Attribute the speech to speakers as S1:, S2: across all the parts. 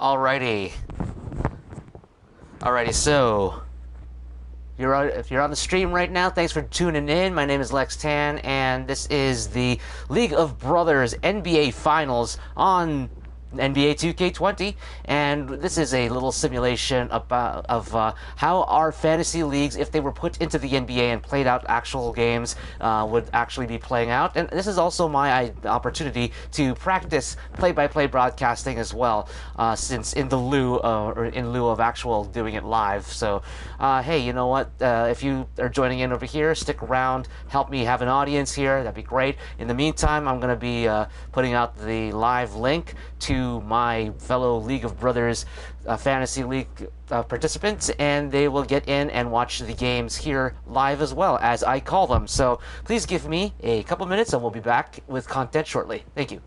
S1: Alrighty. Alrighty, so if you're on the stream right now, thanks for tuning in. My name is Lex Tan, and this is the League of Brothers NBA Finals on NBA 2K20, and this is a little simulation of how our fantasy leagues, if they were put into the NBA and played out actual games, would actually be playing out. And this is also my opportunity to practice play-by-play broadcasting as well, since in lieu of actual doing it live. So, hey, you know what? If you are joining in over here, stick around, help me have an audience here. That'd be great. In the meantime, I'm going to be putting out the live link to my fellow League of Brothers Fantasy League participants, and they will get in and watch the games here live as well as I call them. So please give me a couple minutes and we'll be back with content shortly. Thank you.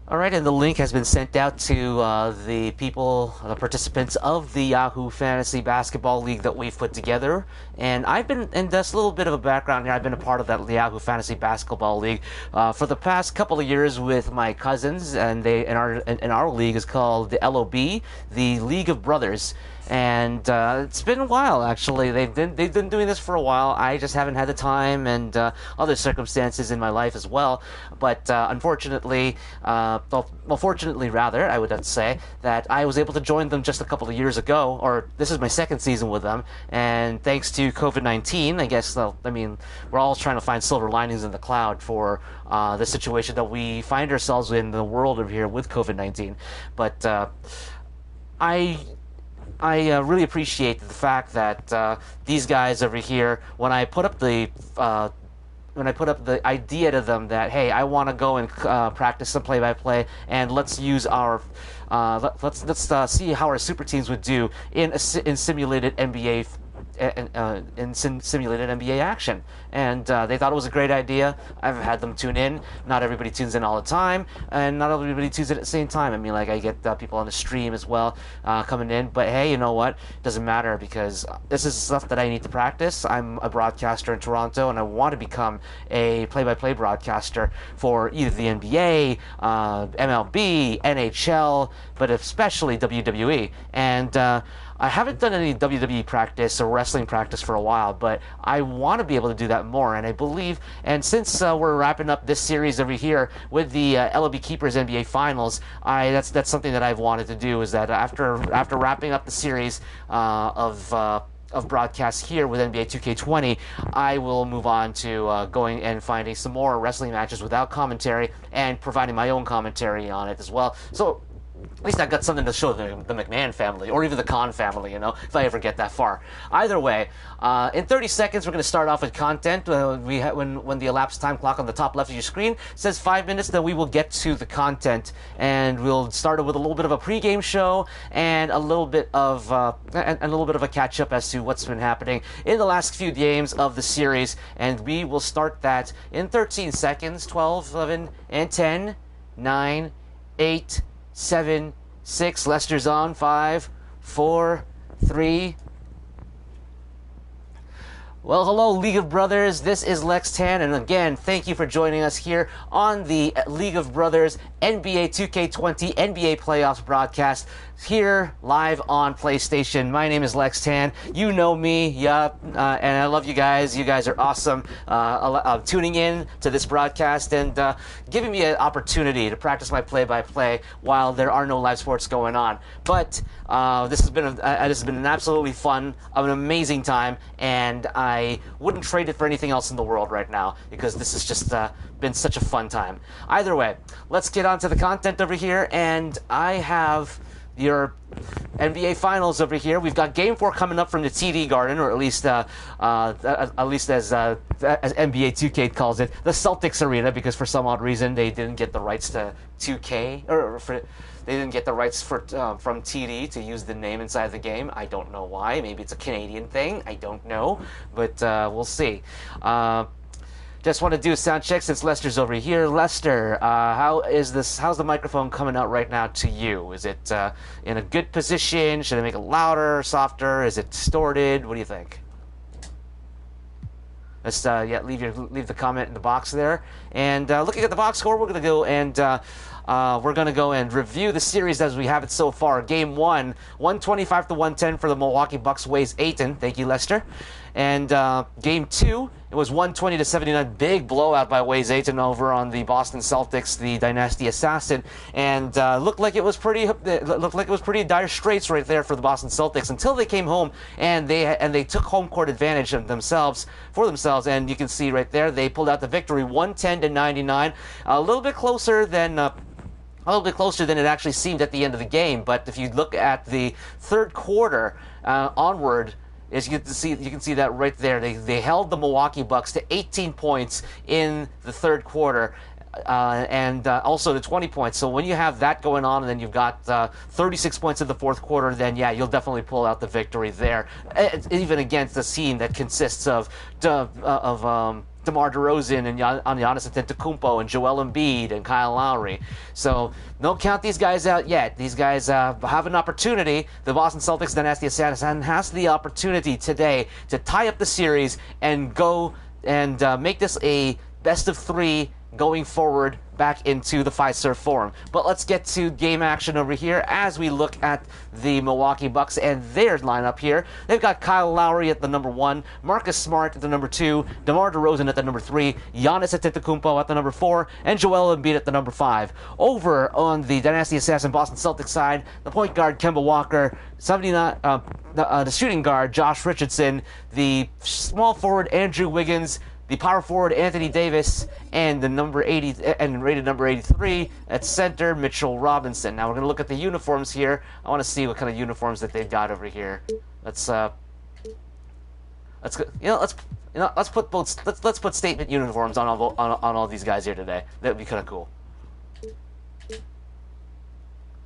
S1: All right, and the link has been sent out to the participants of the Yahoo Fantasy Basketball League that we've put together. And and that's a little bit of a background here. I've been a part of that Yahoo Fantasy Basketball League for the past couple of years with my cousins, and our league is called the LOB, the League of Brothers. And it's been a while, actually. They've been doing this for a while. I just haven't had the time and other circumstances in my life as well. But unfortunately, fortunately rather, I would have to say that I was able to join them just a couple of years ago, or this is my second season with them. And thanks to COVID-19, I guess, we're all trying to find silver linings in the cloud for the situation that we find ourselves in the world over here with COVID-19. But I really appreciate the fact that these guys over here, when I put up the idea to them that, hey, I want to go and practice some play-by-play, and let's use our let's see how our super teams would do in simulated NBA simulated NBA action. And they thought it was a great idea. I've had them tune in. Not everybody tunes in all the time, and not everybody tunes in at the same time. I mean, like, I get people on the stream as well coming in. But hey, you know what? It doesn't matter, because this is stuff that I need to practice. I'm a broadcaster in Toronto, and I want to become a play-by-play broadcaster for either the NBA, MLB, NHL, but especially WWE. And I haven't done any WWE practice or wrestling practice for a while, but I want to be able to do that more. And I believe, and since we're wrapping up this series over here with the LOB Keepers NBA Finals, that's something that I've wanted to do. Is that after wrapping up the series of broadcasts here with NBA 2K20, I will move on to going and finding some more wrestling matches without commentary and providing my own commentary on it as well. So at least I've got something to show the McMahon family, or even the Khan family, if I ever get that far. Either way, in 30 seconds, we're going to start off with content. When the elapsed time clock on the top left of your screen says 5 minutes, then we will get to the content, and we'll start with a little bit of a pregame show and a little bit of a catch up as to what's been happening in the last few games of the series, and we will start that in 13 seconds. 12, 11, and 10, 9, 8. 7, 6, Lester's on, 5, 4, 3, Well, hello, League of Brothers. This is Lex Tan, and again, thank you for joining us here on the League of Brothers NBA 2K20 NBA Playoffs broadcast here live on PlayStation. My name is Lex Tan. You know me, yup, and I love you guys. You guys are awesome. Tuning in to this broadcast and giving me an opportunity to practice my play-by-play while there are no live sports going on. But this has been an absolutely fun, an amazing time, and I wouldn't trade it for anything else in the world right now because this has just been such a fun time. Either way, let's get on to the content over here, and I have your NBA Finals over here. We've got Game 4 coming up from the TD Garden, or at least as NBA 2K calls it, the Celtics Arena, because for some odd reason they didn't get the rights to 2K, they didn't get the rights from TD to use the name inside the game. I don't know why. Maybe it's a Canadian thing. I don't know, but we'll see. Just want to do a sound check since Lester's over here. Lester, how's the microphone coming out right now to you? Is it in a good position? Should I make it louder, softer? Is it distorted? What do you think? Let's leave the comment in the box there. And looking at the box score, we're gonna go and review the series as we have it so far. Game 1, 125-110 for the Milwaukee Bucks. Weighs Ayton. Thank you, Lester. And Game 2, it was 120-79, big blowout by Weighs Ayton over on the Boston Celtics, the DyNasty Assassin, and looked like it was pretty dire straits right there for the Boston Celtics until they came home and they took home court advantage of themselves, and you can see right there they pulled out the victory, 110-99, a little bit closer than it actually seemed at the end of the game. But if you look at the third quarter onward, as you can see that right there, they held the Milwaukee Bucks to 18 points in the third quarter, and also to 20 points. So when you have that going on, and then you've got 36 points in the fourth quarter, then yeah, you'll definitely pull out the victory there, even against a team that consists of DeMar DeRozan and Giannis Antetokounmpo and Joel Embiid and Kyle Lowry. So don't count these guys out yet. These guys have an opportunity. The Boston Celtics, DyNasty Assassin, has the opportunity today to tie up the series and go and make this a best of 3 going forward back into the Fiserv Forum. But let's get to game action over here as we look at the Milwaukee Bucks and their lineup here. They've got Kyle Lowry at the number 1, Marcus Smart at the number 2, DeMar DeRozan at the number 3, Giannis Antetokounmpo at the number 4, and Joel Embiid at the number 5. Over on the DyNasty Assassin Boston Celtics side, the point guard Kemba Walker, the shooting guard Josh Richardson, the small forward Andrew Wiggins, the power forward Anthony Davis, and the number 80 and rated number 83 at center Mitchell Robinson. Now we're going to look at the uniforms here. I want to see what kind of uniforms that they've got over here. Let's put statement uniforms on all these guys here today. That would be kind of cool.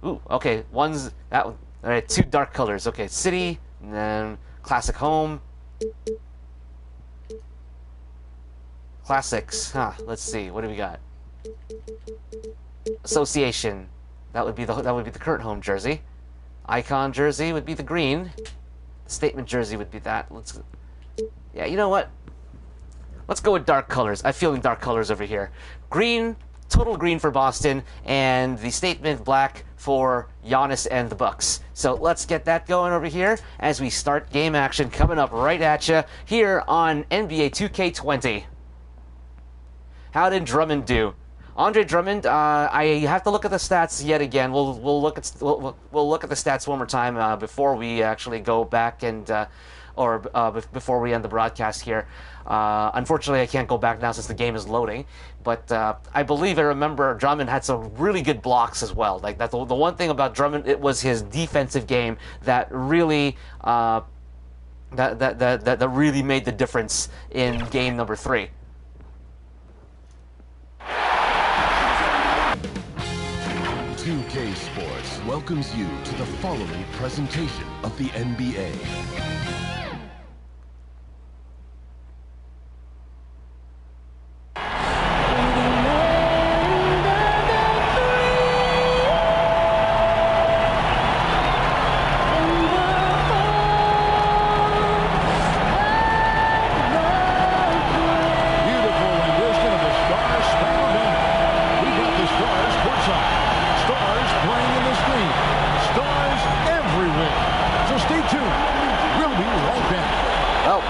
S1: Ooh, okay, one's that one. All right, 2 dark colors. Okay, city, and then classic home. Classics, let's see, what do we got? Association, that would be the current home jersey. Icon jersey would be the green. The statement jersey would be that. Yeah, you know what? Let's go with dark colors. I'm feeling dark colors over here. Green, total green for Boston, and the statement black for Giannis and the Bucks. So let's get that going over here as we start game action coming up right at you here on NBA 2K20. How did Drummond do? Andre Drummond, I have to look at the stats yet again. We'll look at the stats one more time before we actually go back and before we end the broadcast here. Unfortunately, I can't go back now since the game is loading. But I remember Drummond had some really good blocks as well. Like that, the one thing about Drummond, it was his defensive game that really that really made the difference in game number 3.
S2: 2K Sports welcomes you to the following presentation of the NBA.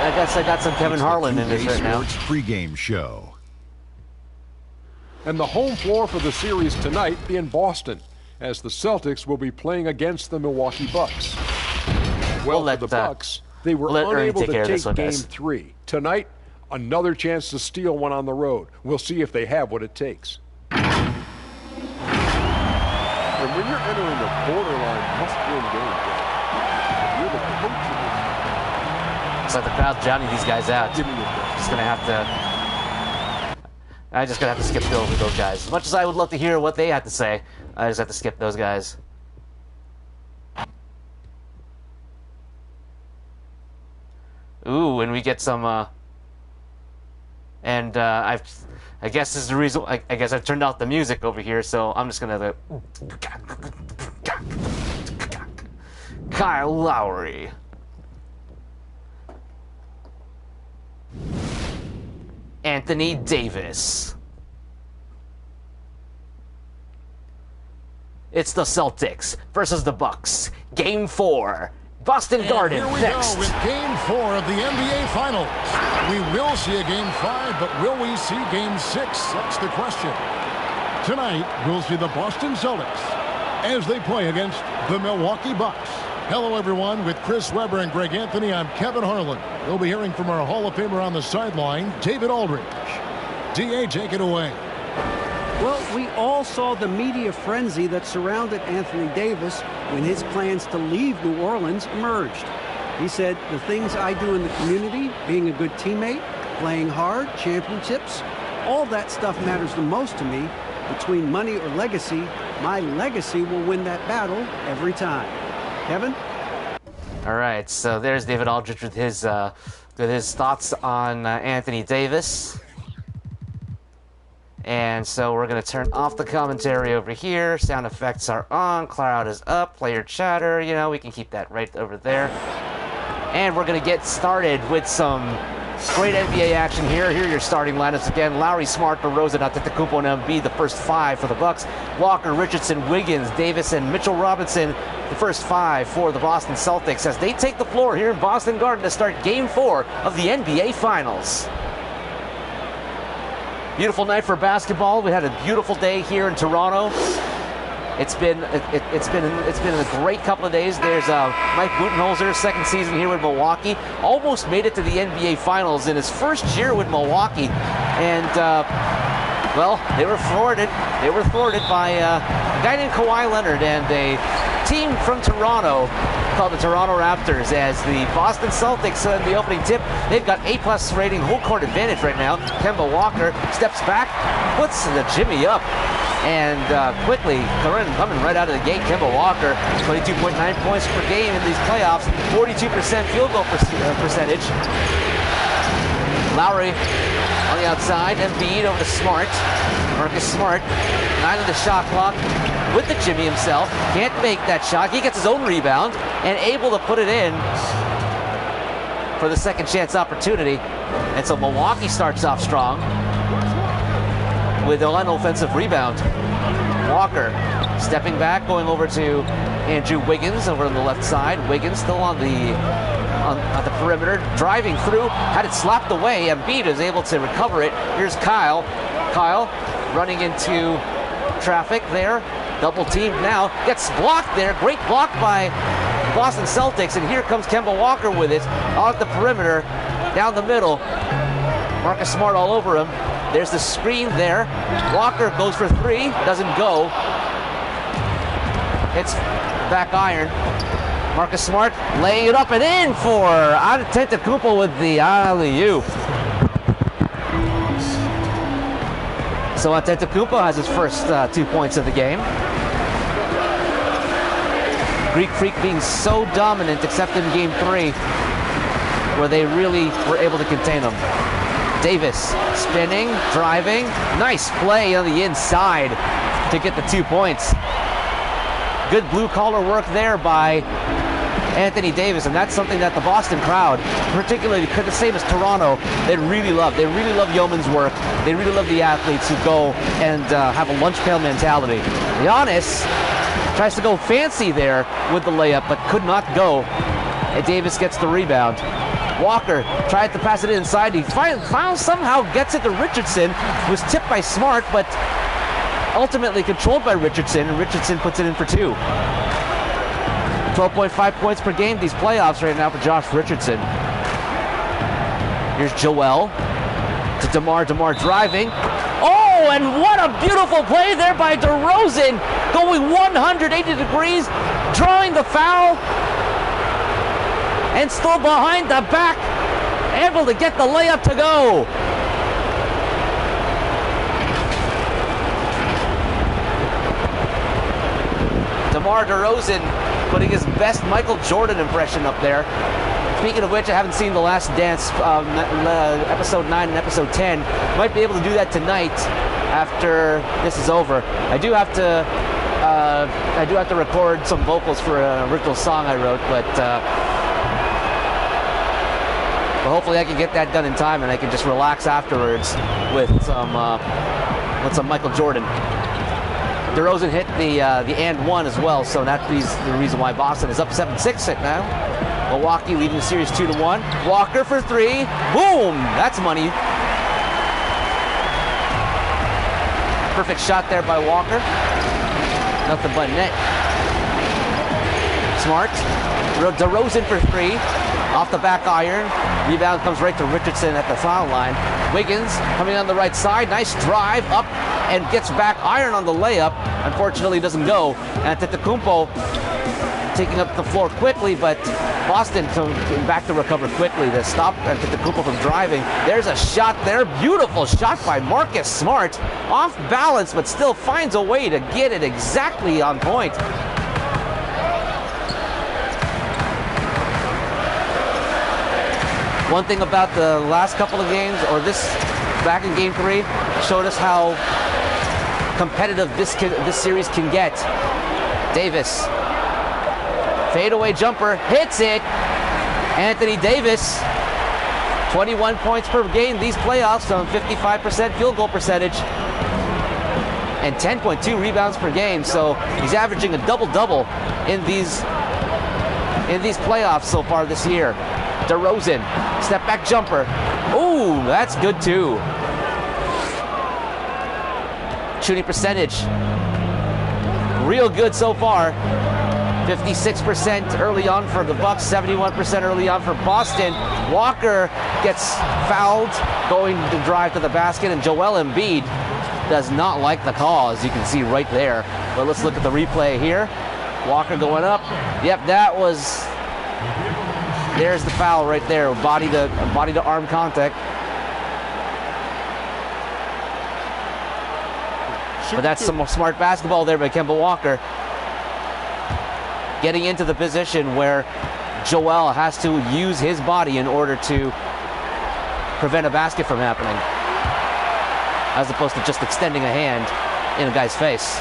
S1: I guess I got some Kevin Harlan in this right now.
S2: Pregame show.
S3: And the home floor for the series tonight in Boston, as the Celtics will be playing against the Milwaukee Bucks. Well, for the Bucks, they were unable to take Game 3. Tonight, another chance to steal one on the road. We'll see if they have what it takes. And when you're entering a borderline must-win game, you're the coach of this.
S1: It's like the crowd drowning these guys out.
S3: Give me your best.
S1: I'm just gonna have to skip over those guys. As much as I would love to hear what they had to say, I just have to skip those guys. Ooh, and we get some. I guess this is the reason. I guess I've turned off the music over here, so I'm just gonna. Kyle Lowry. Anthony Davis. It's the Celtics versus the Bucks. Game 4. Boston Garden
S4: here we
S1: next.
S4: Go with Game 4 of the NBA Finals. We will see a Game 5, but will we see Game 6? That's the question. Tonight, we'll see the Boston Celtics as they play against the Milwaukee Bucks. Hello, everyone. With Chris Webber and Greg Anthony, I'm Kevin Harlan. We'll be hearing from our Hall of Famer on the sideline, David Aldridge. D.A., take it away.
S5: Well, we all saw the media frenzy that surrounded Anthony Davis when his plans to leave New Orleans emerged. He said, the things I do in the community, being a good teammate, playing hard, championships, all that stuff matters the most to me. Between money or legacy, my legacy will win that battle every time. Kevin?
S1: All right, so there's David Aldridge with his thoughts on Anthony Davis. And so we're going to turn off the commentary over here. Sound effects are on. Cloud is up. Player chatter. You know, we can keep that right over there. And we're going to get started with some great NBA action here. Here are your starting lineups again. Lowry, Smart, DeRozan, Antetokounmpo, and Embiid, the first 5 for the Bucks. Walker, Richardson, Wiggins, Davis, and Mitchell Robinson, the first 5 for the Boston Celtics as they take the floor here in Boston Garden to start Game 4 of the NBA Finals. Beautiful night for basketball. We had a beautiful day here in Toronto. It's been a great couple of days. There's Mike Budenholzer, second season here with Milwaukee. Almost made it to the NBA Finals in his first year with Milwaukee, and well, they were thwarted. They were thwarted by a guy named Kawhi Leonard and a team from Toronto called the Toronto Raptors. As the Boston Celtics in the opening tip, they've got A+ rating, whole court advantage right now. Kemba Walker steps back, puts the Jimmy up, and quickly coming right out of the gate, Kemba Walker, 22.9 points per game in these playoffs, 42% field goal percentage. Lowry on the outside, Embiid over to Smart. Marcus Smart, 9 on the shot clock with the Jimmy himself. Can't make that shot. He gets his own rebound and able to put it in for the second chance opportunity. And so Milwaukee starts off strong with an offensive rebound. Walker stepping back, going over to Andrew Wiggins over on the left side. Wiggins still on the perimeter, driving through, had it slapped away. Embiid is able to recover it. Here's Kyle. Kyle running into traffic there. Double teamed now. Gets blocked there. Great block by Boston Celtics. And here comes Kemba Walker with it on the perimeter, down the middle. Marcus Smart all over him. There's the screen there. Walker goes for 3. Doesn't go. It's back iron. Marcus Smart laying it up and in for Antetokounmpo with the alley-oop. So Antetokounmpo has his first 2 points of the game. Greek Freak being so dominant, except in Game 3, where they really were able to contain him. Davis spinning, driving. Nice play on the inside to get the 2 points. Good blue-collar work there by Anthony Davis, and that's something that the Boston crowd, particularly the same as Toronto, they really love. They really love yeoman's work. They really love the athletes who go and have a lunch pail mentality. Giannis tries to go fancy there with the layup, but could not go. And Davis gets the rebound. Walker tried to pass it inside. He somehow gets it to Richardson. Was tipped by Smart, but ultimately controlled by Richardson, and Richardson puts it in for 2. 12.5 points per game these playoffs right now for Josh Richardson. Here's Joel to DeMar. DeMar driving. Oh, and what a beautiful play there by DeRozan, going 180 degrees, drawing the foul, and still behind the back, able to get the layup to go. DeMar DeRozan putting his best Michael Jordan impression up there. Speaking of which, I haven't seen The Last Dance, episode 9 and episode 10. Might be able to do that tonight after this is over. I do have to record some vocals for an original song I wrote, but hopefully I can get that done in time, and I can just relax afterwards with some Michael Jordan. DeRozan hit the and one as well, so that's the reason why Boston is up 7-6 now. Milwaukee leading the series 2-1. Walker for 3. Boom! That's money. Perfect shot there by Walker. Nothing but net. Smart. DeRozan for 3. Off the back iron. Rebound comes right to Richardson at the foul line. Wiggins coming on the right side. Nice drive up and gets back iron on the layup. Unfortunately doesn't go. And Antetokounmpo taking up the floor quickly, but Boston came back to recover quickly to stop Antetokounmpo from driving. There's a shot there. Beautiful shot by Marcus Smart. Off balance, but still finds a way to get it exactly on point. One thing about the last couple of games, or this back in Game 3, showed us how competitive this series can get. Davis, fadeaway jumper, hits it. Anthony Davis, 21 points per game these playoffs on 55% field goal percentage and 10.2 rebounds per game. So he's averaging a double-double in these playoffs so far this year. DeRozan, step back jumper. Ooh, that's good too. Shooting percentage, real good so far. 56% early on for the Bucks, 71% early on for Boston. Walker gets fouled going to drive to the basket, and Joel Embiid does not like the call, as you can see right there. But let's look at the replay here. Walker going up. Yep, that was... There's the foul right there, body to arm contact. But that's some smart basketball there by Kemba Walker. Getting into the position where Joel has to use his body in order to prevent a basket from happening, as opposed to just extending a hand in a guy's face.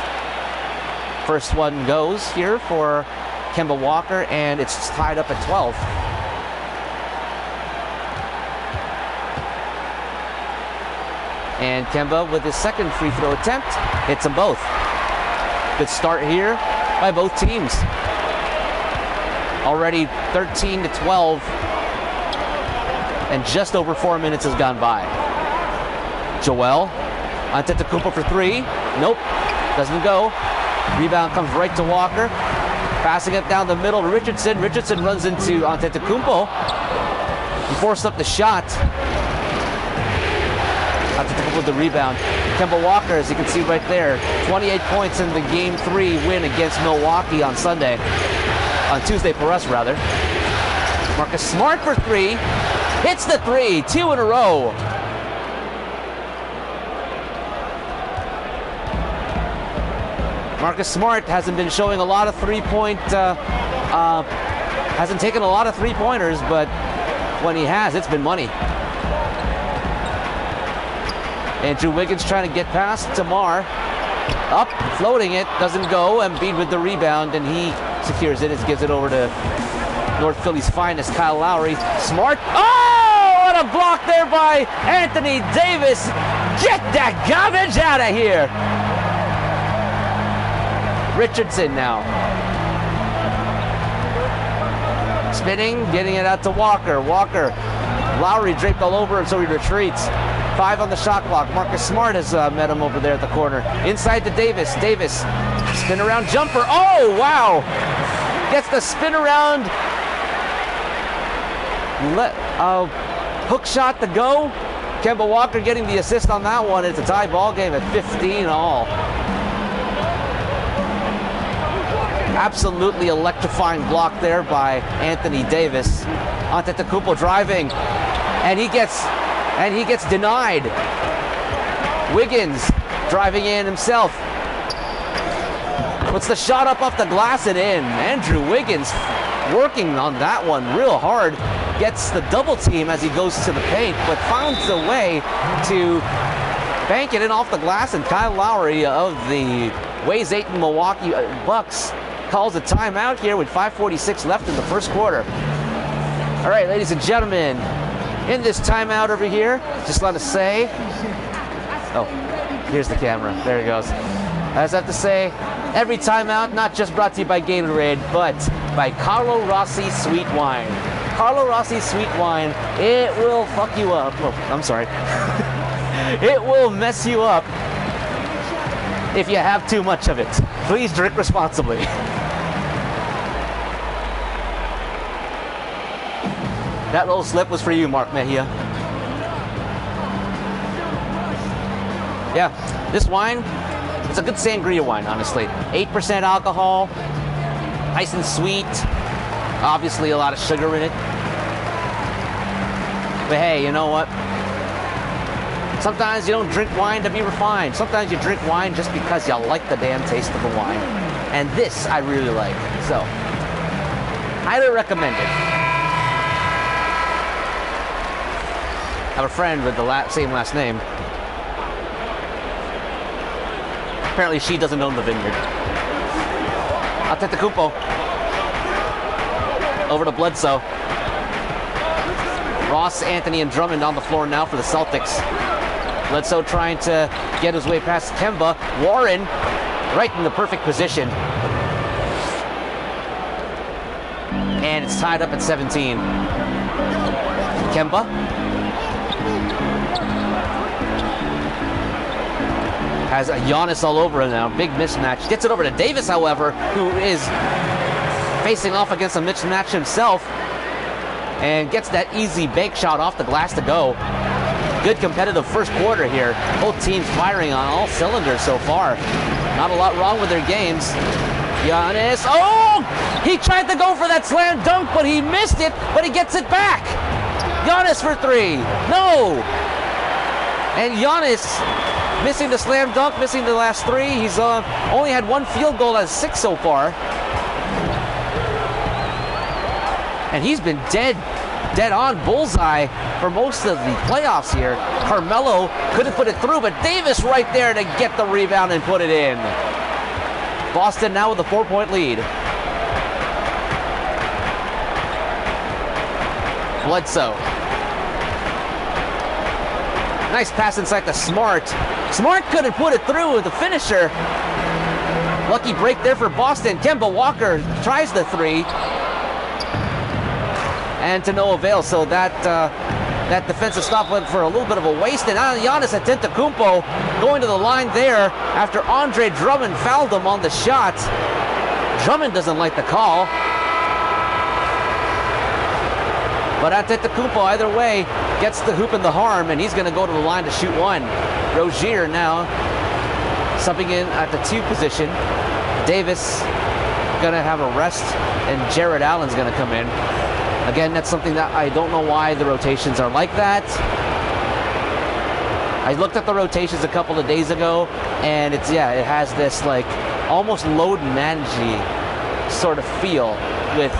S1: First one goes here for Kemba Walker, and it's tied up at 12. And Kemba, with his second free throw attempt, hits them both. Good start here by both teams. Already 13-12, and just over 4 minutes has gone by. Joel, Antetokounmpo for 3. Nope, doesn't go. Rebound comes right to Walker. Passing it down the middle to Richardson. Richardson runs into Antetokounmpo. He forced up the shot. Antetokounmpo with the rebound. Kemba Walker, as you can see right there, 28 points in the Game 3 win against Milwaukee on Sunday. On Tuesday for us, rather. Marcus Smart for 3. Hits the 3. 2 in a row. Marcus Smart hasn't been showing a lot of hasn't taken a lot of three-pointers, but when he has, it's been money. Andrew Wiggins trying to get past DeMar. Up, floating it, doesn't go. Embiid with the rebound, and he secures it. It gives it over to North Philly's finest, Kyle Lowry. Smart. Oh, what a block there by Anthony Davis. Get that garbage out of here. Richardson now. Spinning, getting it out to Walker. Walker Lowry draped all over him, so he retreats. 5 on the shot clock. Marcus Smart has met him over there at the corner. Inside to Davis. Davis, spin around jumper. Oh, wow! Gets the spin around. Hook shot to go. Kemba Walker getting the assist on that one. It's a tie ball game at 15 all. Absolutely electrifying block there by Anthony Davis. Antetokounmpo driving, and he gets denied. Wiggins driving in himself. Puts the shot up off the glass and in. Andrew Wiggins working on that one real hard. Gets the double team as he goes to the paint, but finds a way to bank it in off the glass, and Kyle Lowry of the Weighs Ayton Milwaukee Bucks calls a timeout here with 5:46 left in the first quarter. All right, ladies and gentlemen, in this timeout over here, just let us say, oh, here's the camera. There it goes. I just have to say, every timeout not just brought to you by Gatorade, but by Carlo Rossi Sweet Wine. Carlo Rossi Sweet Wine, it will fuck you up. Oh, I'm sorry. It will mess you up if you have too much of it. Please drink responsibly. That little slip was for you, Mark Mejia. Yeah, this wine, it's a good sangria wine, honestly. 8% alcohol, nice and sweet. Obviously a lot of sugar in it. But hey, you know what? Sometimes you don't drink wine to be refined. Sometimes you drink wine just because you like the damn taste of the wine. And this I really like. So, highly recommend it. I have a friend with the same last name. Apparently she doesn't own the vineyard. Antetokounmpo. Over to Bledsoe. Ross, Anthony, and Drummond on the floor now for the Celtics. Bledsoe trying to get his way past Kemba. Warren right in the perfect position. And it's tied up at 17. Kemba. Has a Giannis all over him now. Big mismatch. Gets it over to Davis, however, who is facing off against a mismatch himself. And gets that easy bank shot off the glass to go. Good competitive first quarter here. Both teams firing on all cylinders so far. Not a lot wrong with their games. Giannis, oh! He tried to go for that slam dunk, but he missed it, but he gets it back. Giannis for 3. No! And Giannis missing the slam dunk, missing the last 3. He's only had 1 field goal as 6 so far. And he's been dead on bullseye for most of the playoffs here. Carmelo couldn't put it through, but Davis right there to get the rebound and put it in. Boston now with a 4-point lead. Bledsoe. Nice pass inside to Smart. Smart couldn't put it through with the finisher. Lucky break there for Boston. Kemba Walker tries the 3. And to no avail, so that defensive stop went for a little bit of a waste. And Giannis Antetokounmpo going to the line there after Andre Drummond fouled him on the shot. Drummond doesn't like the call. But Antetokounmpo, either way, gets the hoop and the harm, and he's going to go to the line to shoot 1. Rozier now subbing in at the 2 position. Davis going to have a rest, and Jared Allen's going to come in. Again, that's something that I don't know why the rotations are like that. I looked at the rotations a couple of days ago, and it has this like almost load managing sort of feel with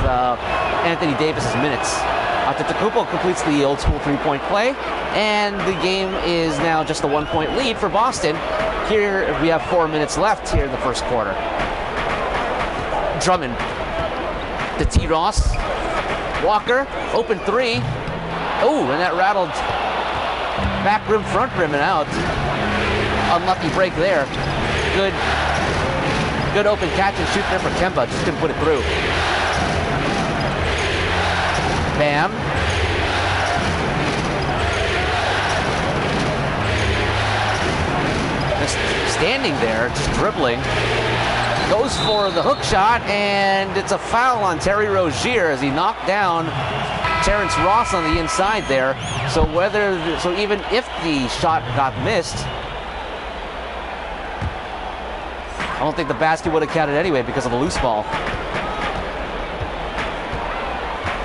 S1: Anthony Davis's minutes. Antetokounmpo completes the old school 3-point play, and the game is now just a 1-point lead for Boston. Here we have 4 minutes left here in the first quarter. Drummond to T. Ross. Walker, open 3. Oh, and that rattled back rim, front rim, and out. Unlucky break there. Good open catch and shoot there for Kemba. Just couldn't put it through. Bam. just standing there, just dribbling. Goes for the hook shot, and it's a foul on Terry Rozier as he knocked down Terrence Ross on the inside there. So even if the shot got missed, I don't think the basket would have counted anyway because of the loose ball.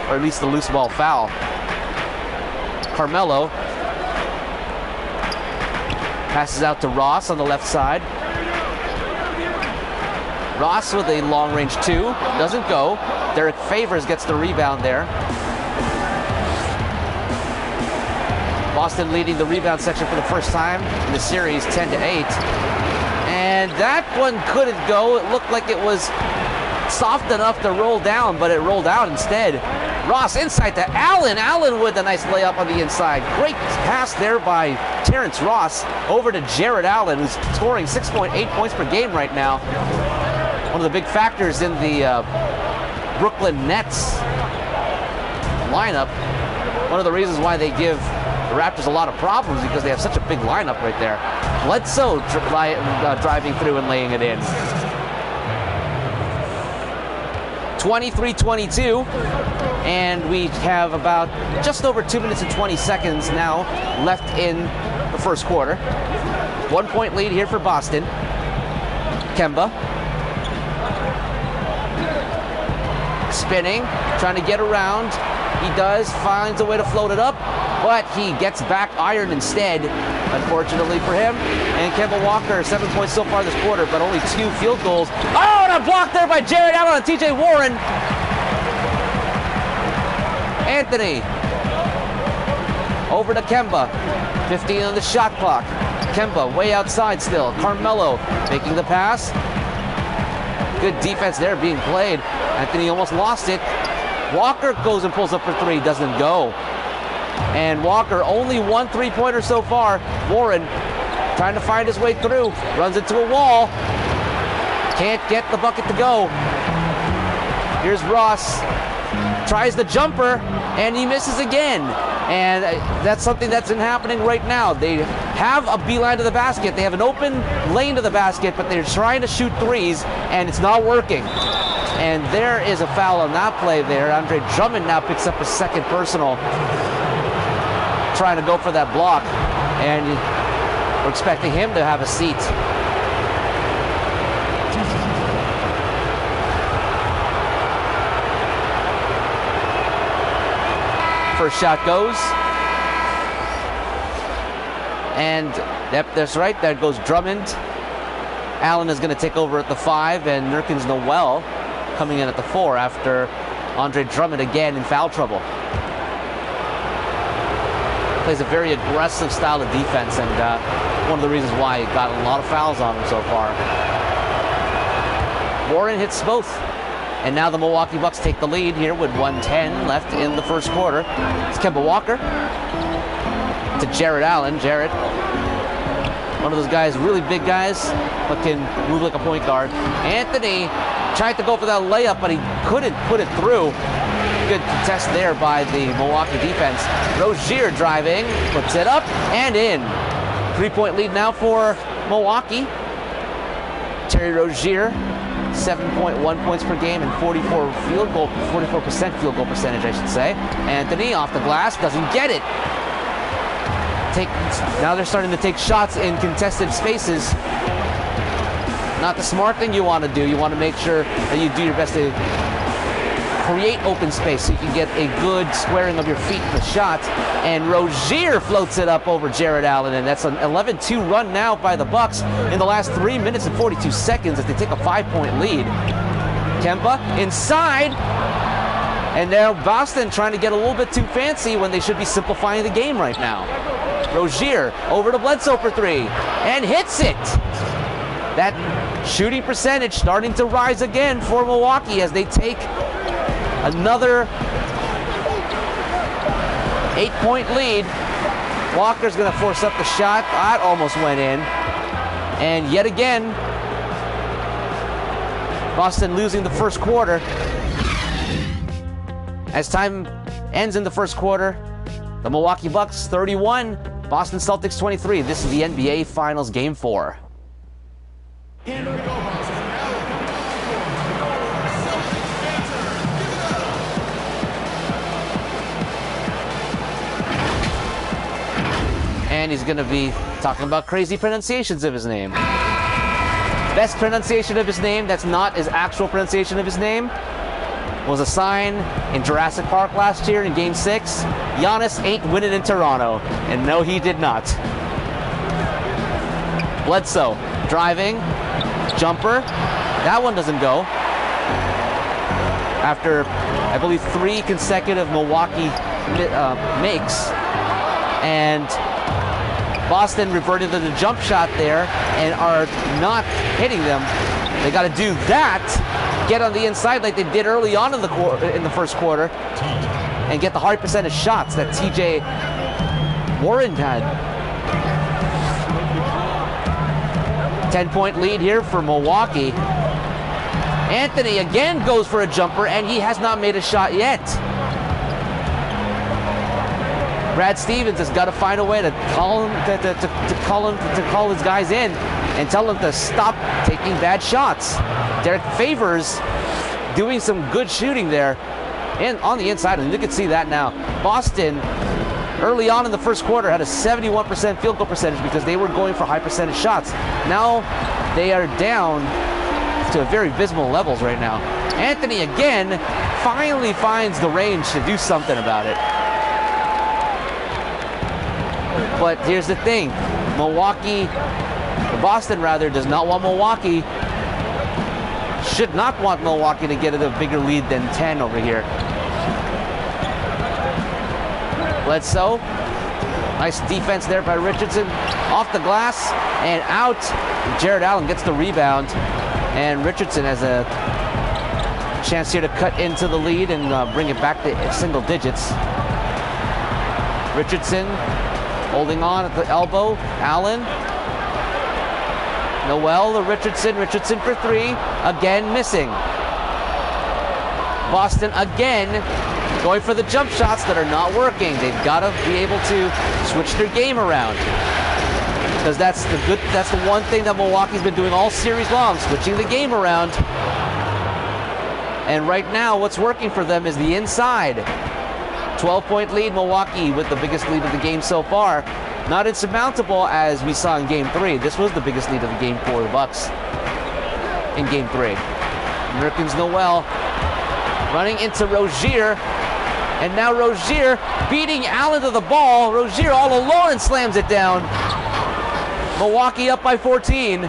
S1: Or at least the loose ball foul. Carmelo passes out to Ross on the left side. Ross with a long-range 2. Doesn't go. Derek Favors gets the rebound there. Boston leading the rebound section for the first time in the series, 10-8. And that one couldn't go. It looked like it was soft enough to roll down, but it rolled out instead. Ross inside to Allen. Allen with a nice layup on the inside. Great pass there by Terrence Ross over to Jared Allen, who's scoring 6.8 points per game right now. One of the big factors in the Brooklyn Nets lineup. One of the reasons why they give the Raptors a lot of problems because they have such a big lineup right there. Bledsoe driving through and laying it in. 23-22, and we have about just over 2 minutes and 20 seconds now left in the first quarter. 1 point lead here for Boston. Kemba spinning, trying to get around. He does, finds a way to float it up, but he gets back ironed instead, unfortunately for him. And Kemba Walker, 7 points so far this quarter, but only 2 field goals. Oh, and a block there by Jared Allen on TJ Warren. Anthony over to Kemba. 15 on the shot clock. Kemba way outside still. Carmelo making the pass. Good defense there being played. Anthony almost lost it. Walker goes and pulls up for 3, doesn't go. And Walker only 1 3-pointer so far. Warren trying to find his way through, runs into a wall. Can't get the bucket to go. Here's Ross, tries the jumper, and he misses again. And that's something that's been happening right now. They have a beeline to the basket. They have an open lane to the basket, but they're trying to shoot threes, and it's not working. And there is a foul on that play there. Andre Drummond now picks up a second personal, trying to go for that block. And we're expecting him to have a seat. First shot goes. And yep, that's right. There goes Drummond. Allen is going to take over at the 5, and Nerkins Noel coming in at the 4 after Andre Drummond again in foul trouble. Plays a very aggressive style of defense, and one of the reasons why he got a lot of fouls on him so far. Warren hits both. And now the Milwaukee Bucks take the lead here with 1:10 left in the first quarter. It's Kemba Walker to Jared Allen. Jared, one of those guys, really big guys, but can move like a point guard. Anthony tried to go for that layup, but he couldn't put it through. Good contest there by the Milwaukee defense. Rozier driving, puts it up and in. 3-point lead now for Milwaukee. Terry Rozier, 7.1 points per game and 44% field goal percentage, I should say. Anthony off the glass, doesn't get it. Now they're starting to take shots in contested spaces. Not the smart thing you want to do. You want to make sure that you do your best to create open space so you can get a good squaring of your feet in the shot. And Rozier floats it up over Jared Allen, and that's an 11-2 run now by the Bucks in the last 3 minutes and 42 seconds as they take a 5-point lead. Kemba inside, and now Boston trying to get a little bit too fancy when they should be simplifying the game right now. Rozier over to Bledsoe for 3 and hits it. That shooting percentage starting to rise again for Milwaukee as they take another 8-point lead. Walker's going to force up the shot. That almost went in. And yet again, Boston losing the first quarter. As time ends in the first quarter, the Milwaukee Bucks 31, Boston Celtics 23. This is the NBA Finals Game 4.
S2: Here we go, boys. Now coming on the floor, your Celtics answer. Give it up.
S1: And he's going to be talking about crazy pronunciations of his name. Best pronunciation of his name that's not his actual pronunciation of his name was a sign in Jurassic Park last year in Game 6. Giannis ain't winning in Toronto. And no, he did not. Bledsoe driving, jumper. That one doesn't go. After, I believe, 3 consecutive Milwaukee makes. And Boston reverted to the jump shot there and are not hitting them. They got to do that, get on the inside like they did early on in the first quarter, and get the high percentage shots that TJ Warren had. 10-point lead here for Milwaukee. Anthony again goes for a jumper, and he has not made a shot yet. Brad Stevens has got to find a way to call his guys in and tell them to stop taking bad shots. Derek Favors doing some good shooting there and on the inside, and you can see that now. Boston early on in the first quarter had a 71% field goal percentage because they were going for high percentage shots. Now they are down to very abysmal levels right now. Anthony again finally finds the range to do something about it. But here's the thing, Boston does not want Milwaukee, should not want Milwaukee to get a bigger lead than 10 over here. Bledsoe, nice defense there by Richardson, off the glass and out. Jared Allen gets the rebound, and Richardson has a chance here to cut into the lead and bring it back to single digits. Richardson holding on at the elbow. Allen. Noel to Richardson. Richardson for 3. Again missing. Boston again going for the jump shots that are not working. They've got to be able to switch their game around. Because that's the one thing that Milwaukee's been doing all series long, switching the game around. And right now what's working for them is the inside. 12-point lead, Milwaukee with the biggest lead of the game so far. Not insurmountable as we saw in Game 3. This was the biggest lead of the game for the Bucks in Game 3. Nurkins Noel running into Rozier. And now Rozier beating Allen to the ball. Rozier all alone and slams it down. Milwaukee up by 14.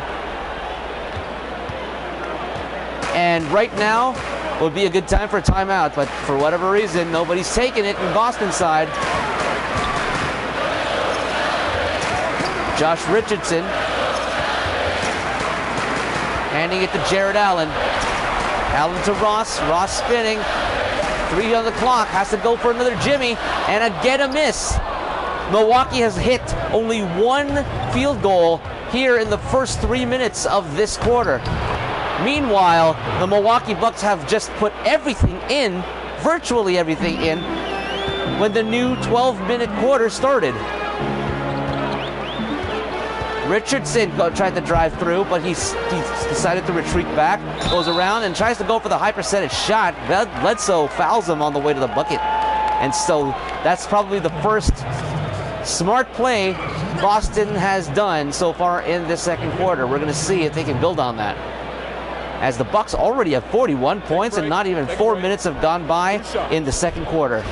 S1: And right now would be a good time for a timeout, but for whatever reason, nobody's taking it in Boston side. Josh Richardson handing it to Jared Allen. Allen to Ross. Ross spinning. 3 on the clock. Has to go for another Jimmy. And again a miss. Milwaukee has hit only 1 field goal here in the first 3 minutes of this quarter. Meanwhile, the Milwaukee Bucks have just put everything in, virtually everything in, when the new 12-minute quarter started. Richardson tried to drive through, but he decided to retreat back, goes around and tries to go for the high percentage shot. Bledsoe fouls him on the way to the bucket. And so that's probably the first smart play Boston has done so far in this second quarter. We're going to see if they can build on that, as the Bucks already have 41 points and not even 4 minutes have gone by in the second quarter.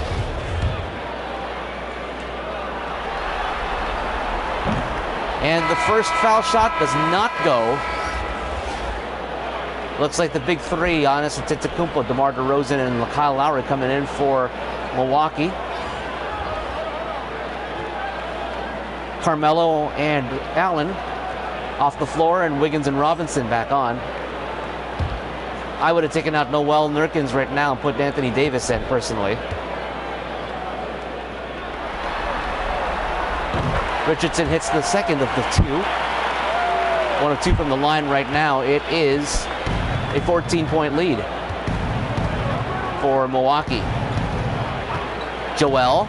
S1: And the first foul shot does not go. Looks like the big 3, Giannis Antetokounmpo, DeMar DeRozan, and Kyle Lowry coming in for Milwaukee. Carmelo and Allen off the floor, and Wiggins and Robinson back on. I would have taken out Noel Nurkins right now and put Anthony Davis in, personally. Richardson hits the second of the 2. 1 of 2 from the line right now. It is a 14-point lead for Milwaukee. Joel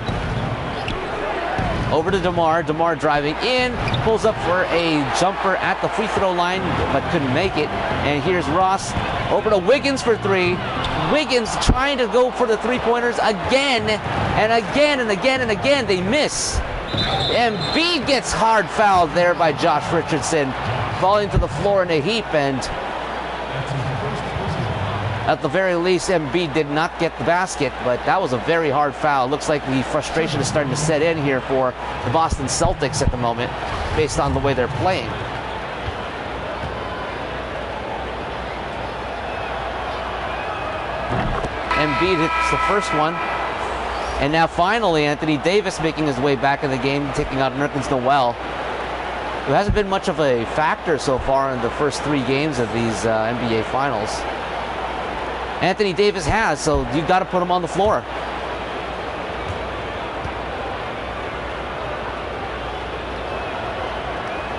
S1: Over to DeMar. DeMar driving in. Pulls up for a jumper at the free throw line, but couldn't make it. And here's Ross. Over to Wiggins for three. Wiggins trying to go for the three-pointers again and again and again and again. They miss. Embiid gets hard fouled there by Josh Richardson, falling to the floor in a heap, and at the very least, Embiid did not get the basket, but that was a very hard foul. Looks like the frustration is starting to set in here for the Boston Celtics at the moment, based on the way they're playing. Embiid hits the first one. And now finally, Anthony Davis making his way back in the game, taking out Nerlens Noel, who hasn't been much of a factor so far in the first 3 games of these NBA Finals. Anthony Davis has, so you've got to put him on the floor.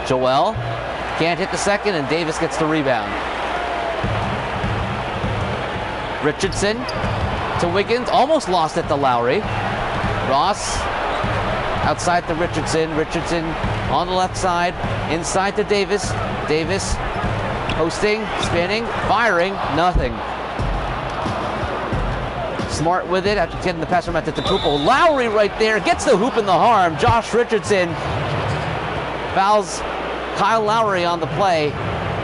S1: Joel can't hit the second, and Davis gets the rebound. Richardson to Wiggins, almost lost it to Lowry. Ross outside to Richardson. Richardson on the left side, inside to Davis. Davis posting, spinning, firing, nothing. Smart with it after getting the pass from Antetokounmpo. Lowry right there gets the hoop in the harm. Josh Richardson fouls Kyle Lowry on the play.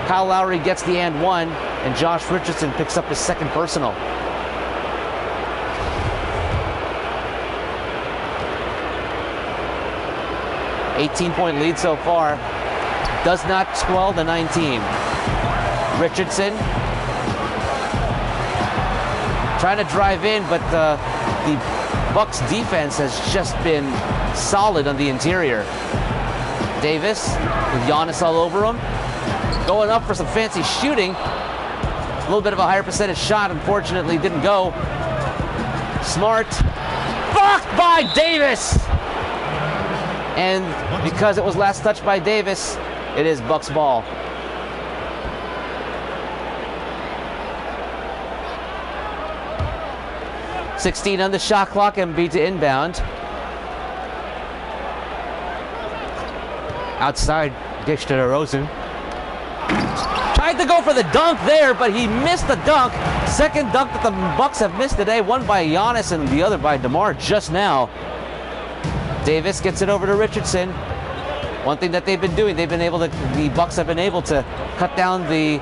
S1: Kyle Lowry gets the and one, and Josh Richardson picks up his second personal. $18-point lead so far. Does not swell the 19. Richardson trying to drive in, but the Bucks defense has just been solid on the interior. Davis with Giannis all over him. Going up for some fancy shooting. A little bit of a higher percentage shot, unfortunately didn't go. Smart. Blocked by Davis! And because it was last touched by Davis, it is Bucks ball. .16 on the shot clock, Embiid to inbound. Outside, dish to DeRozan. Tried to go for the dunk there, but he missed the dunk. Second dunk that the Bucks have missed today, one by Giannis and the other by DeMar just now. Davis gets it over to Richardson. One thing that they've been doing, the Bucks have been able to cut down the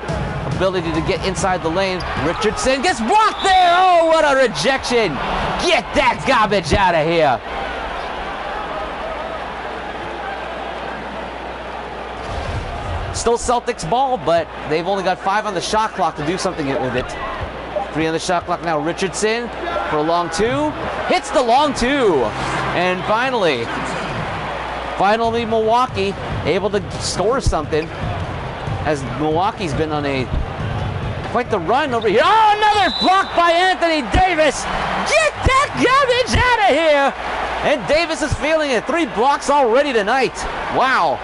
S1: ability to get inside the lane. Richardson gets blocked there. Oh, what a rejection. Get that garbage out of here. Still Celtics ball, but they've only got 5 on the shot clock to do something with it. 3 on the shot clock now. Richardson for a long 2. Hits the long 2. And finally Milwaukee able to score something, as Milwaukee's been on quite the run over here. Oh, another block by Anthony Davis. Get that garbage out of here. And Davis is feeling it. 3 blocks already tonight. Wow.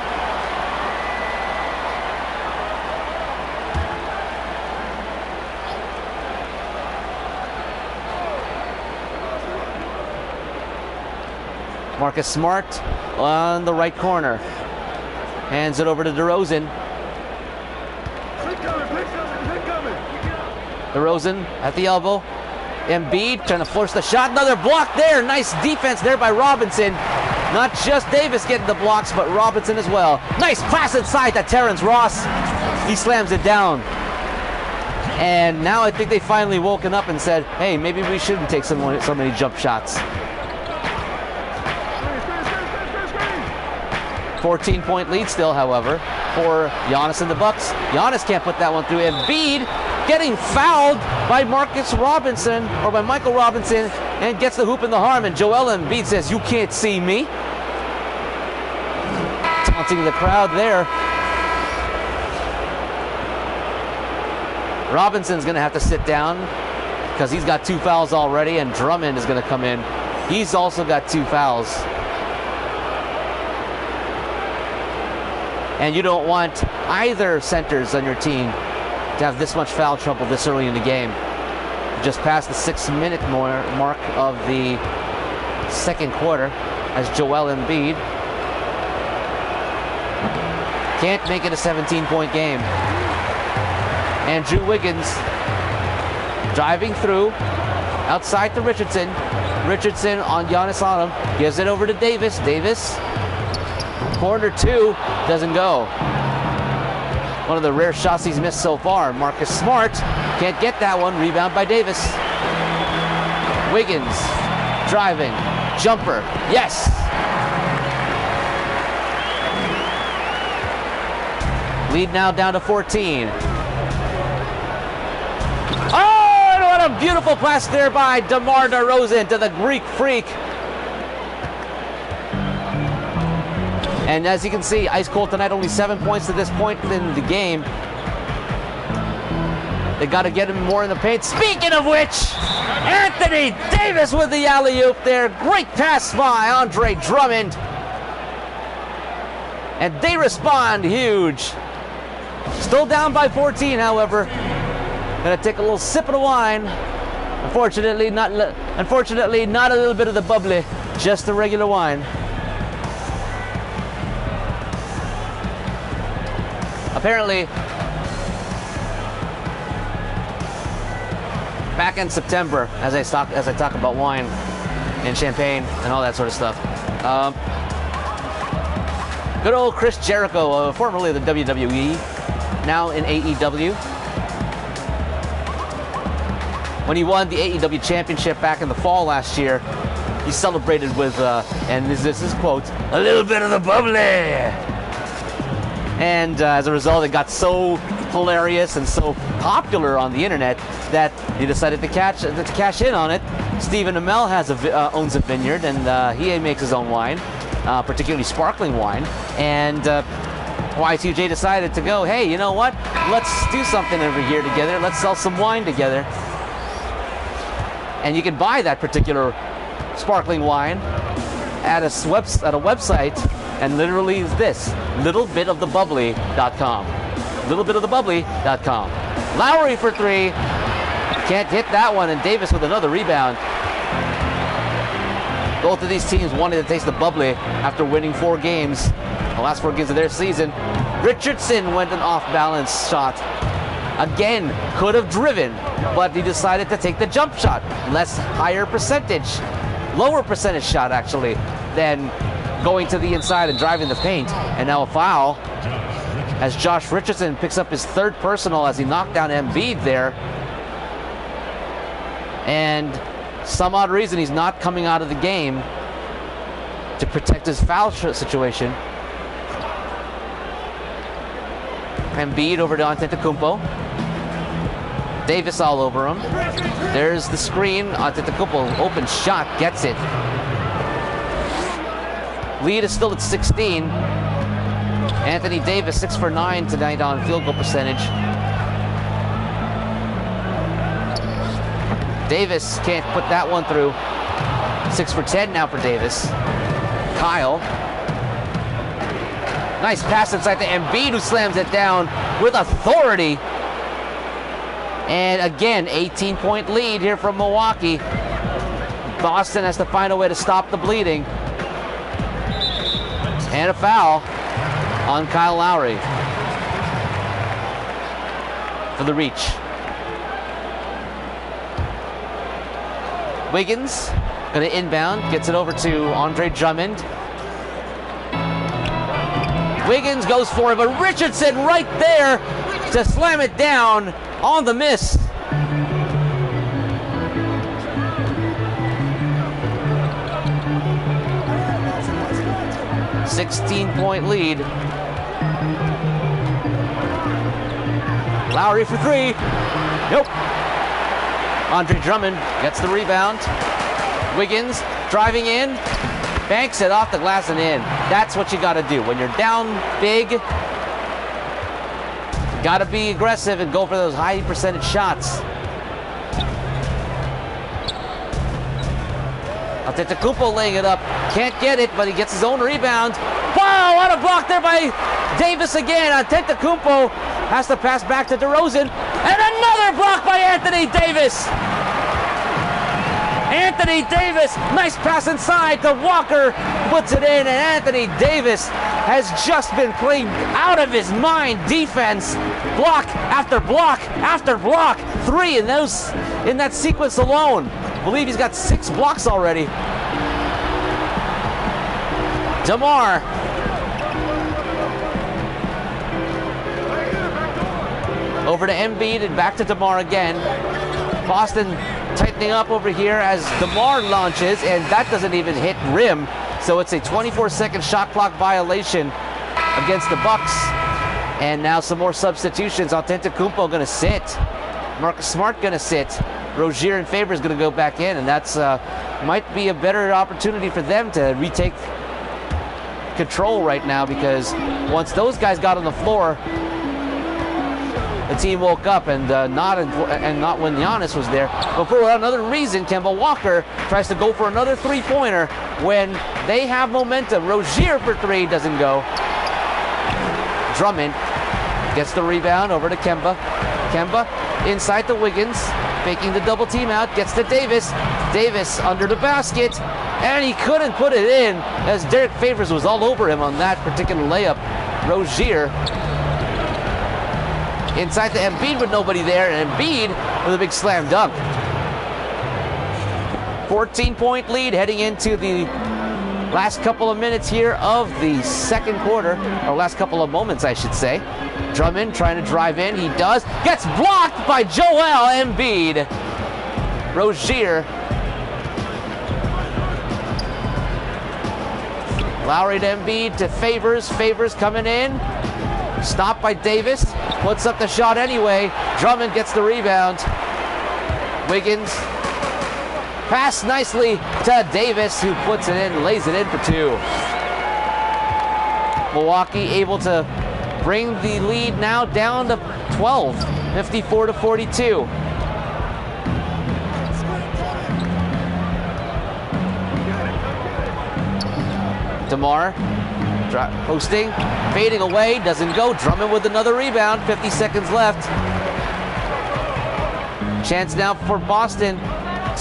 S1: Marcus Smart on the right corner. Hands it over to DeRozan. DeRozan at the elbow. Embiid trying to force the shot. Another block there. Nice defense there by Robinson. Not just Davis getting the blocks, but Robinson as well. Nice pass inside to Terrence Ross. He slams it down. And now I think they finally woken up and said, hey, maybe we shouldn't take so many jump shots. 14-point lead still, however, for Giannis and the Bucks. Giannis can't put that one through. Embiid getting fouled by Michael Robinson, and gets the hoop in the harm. And Joel Embiid says, "You can't see me." Taunting the crowd there. Robinson's going to have to sit down because he's got 2 fouls already, and Drummond is going to come in. He's also got 2 fouls. And you don't want either centers on your team to have this much foul trouble this early in the game. Just past the 6-minute mark of the second quarter as Joel Embiid can't make it a 17-point game. Andrew Wiggins driving through outside to Richardson. Richardson on Giannis on him. Gives it over to Davis. Davis, corner two, doesn't go. One of the rare shots he's missed so far. Marcus Smart can't get that one. Rebound by Davis. Wiggins driving. Jumper. Yes! Lead now down to 14. Oh, what a beautiful pass there by DeMar DeRozan to the Greek Freak. And as you can see, ice cold tonight, only 7 points to this point in the game. They got to get him more in the paint. Speaking of which, Anthony Davis with the alley-oop there. Great pass by Andre Drummond. And they respond huge. Still down by 14, however. Gonna take a little sip of the wine. Unfortunately, not a little bit of the bubbly, just the regular wine. Apparently, back in September, as I talk about wine and champagne and all that sort of stuff, good old Chris Jericho, formerly of the WWE, now in AEW, when he won the AEW Championship back in the fall last year, he celebrated with, and this is quote, a little bit of the bubbly. And as a result, it got so hilarious and so popular on the internet that he decided to cash in on it. Stephen Amell owns a vineyard, and he makes his own wine, particularly sparkling wine. And Y2J decided to go, hey, you know what? Let's do something over here together. Let's sell some wine together. And you can buy that particular sparkling wine at a website, and literally this, littlebitofthebubbly.com. Littlebitofthebubbly.com. Lowry for three. Can't hit that one, and Davis with another rebound. Both of these teams wanted to taste the bubbly after winning 4 games, the last 4 games of their season. Richardson went an off-balance shot. Again, could have driven, but he decided to take the jump shot. Lower percentage shot, actually, than going to the inside and driving the paint. And now a foul as Josh Richardson picks up his 3rd personal as he knocked down Embiid there. And some odd reason he's not coming out of the game to protect his foul situation. Embiid over to Antetokounmpo. Davis all over him. There's the screen. Antetokounmpo, open shot, gets it. Lead is still at 16. Anthony Davis 6 for 9 tonight on field goal percentage. Davis can't put that one through. 6 for 10 now for Davis. Kyle. Nice pass inside to Embiid, who slams it down with authority. And again, 18-point lead here from Milwaukee. Boston has to find a way to stop the bleeding. And a foul on Kyle Lowry for the reach. Wiggins going to inbound, gets it over to Andre Drummond. Wiggins goes for it, but Richardson right there to slam it down on the miss. $16-point lead. Lowry for 3. Nope. Andre Drummond gets the rebound. Wiggins driving in. Banks it off the glass and in. That's what you got to do. When you're down big, you got to be aggressive and go for those high percentage shots. Antetokounmpo laying it up. Can't get it, but he gets his own rebound. Wow, what a block there by Davis again. Antetokounmpo has to pass back to DeRozan. And another block by Anthony Davis. Anthony Davis, nice pass inside to Walker, puts it in, and Anthony Davis has just been playing out of his mind defense. Block after block after block. 3 in that sequence alone. I believe he's got 6 blocks already. DeMar. Over to Embiid and back to DeMar again. Boston tightening up over here as DeMar launches, and that doesn't even hit rim. So it's a 24-second shot clock violation against the Bucks. And now some more substitutions. Antetokounmpo going to sit. Marcus Smart going to sit. Rozier and Favors going to go back in, and that's might be a better opportunity for them to retake control right now, because once those guys got on the floor, the team woke up, and not when Giannis was there. But for another reason, Kemba Walker tries to go for another three-pointer when they have momentum. Rozier for 3 doesn't go. Drummond gets the rebound over to Kemba. Kemba inside to Wiggins, faking the double team out, gets to Davis. Davis under the basket, and he couldn't put it in as Derek Favors was all over him on that particular layup. Rozier inside to Embiid with nobody there, and Embiid with a big slam dunk. 14-point lead heading into the last couple of minutes here of the second quarter, or last couple of moments, I should say. Drummond trying to drive in. He does. Gets blocked by Joel Embiid. Rozier. Lowry to Embiid to Favors. Favors coming in. Stopped by Davis. Puts up the shot anyway. Drummond gets the rebound. Wiggins. Pass nicely to Davis, who puts it in, lays it in for 2. Milwaukee able to bring the lead now down to 12, 54-42. DeMar posting, fading away, doesn't go. Drummond with another rebound, 50 seconds left. Chance now for Boston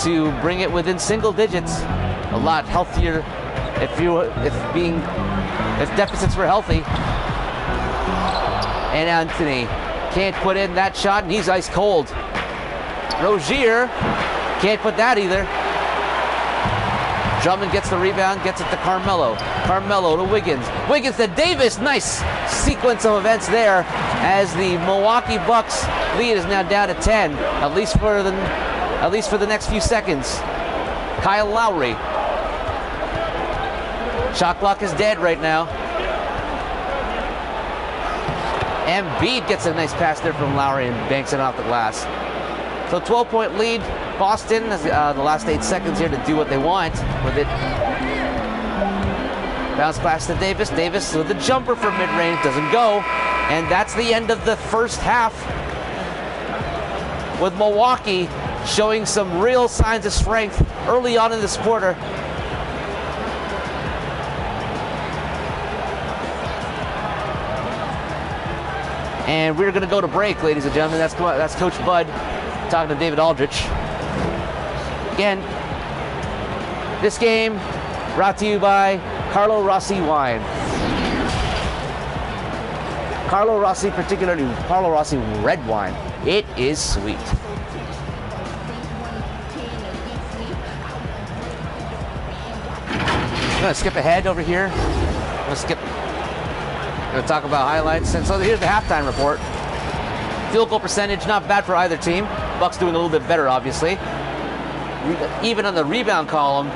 S1: to bring it within single digits. A lot healthier if deficits were healthy. And Anthony can't put in that shot, and he's ice cold. Rozier can't put that either. Drummond gets the rebound, gets it to Carmelo. Carmelo to Wiggins. Wiggins to Davis. Nice sequence of events there as the Milwaukee Bucks lead is now down to 10, at least for the next few seconds. Kyle Lowry. Shot clock is dead right now. Embiid gets a nice pass there from Lowry and banks it off the glass. So 12-point lead. Boston has the last 8 seconds here to do what they want with it. Bounce pass to Davis. Davis with the jumper for mid-range. Doesn't go. And that's the end of the first half, with Milwaukee showing some real signs of strength early on in this quarter. And we're going to go to break, ladies and gentlemen. That's Coach Bud talking to David Aldrich. Again, this game brought to you by Carlo Rossi Wine. Carlo Rossi, particularly Carlo Rossi red wine. It is sweet. I'm going to skip ahead over here. I'm going to talk about highlights. And so here's the halftime report. Field goal percentage, not bad for either team. Bucks doing a little bit better, obviously. Even on the rebound column,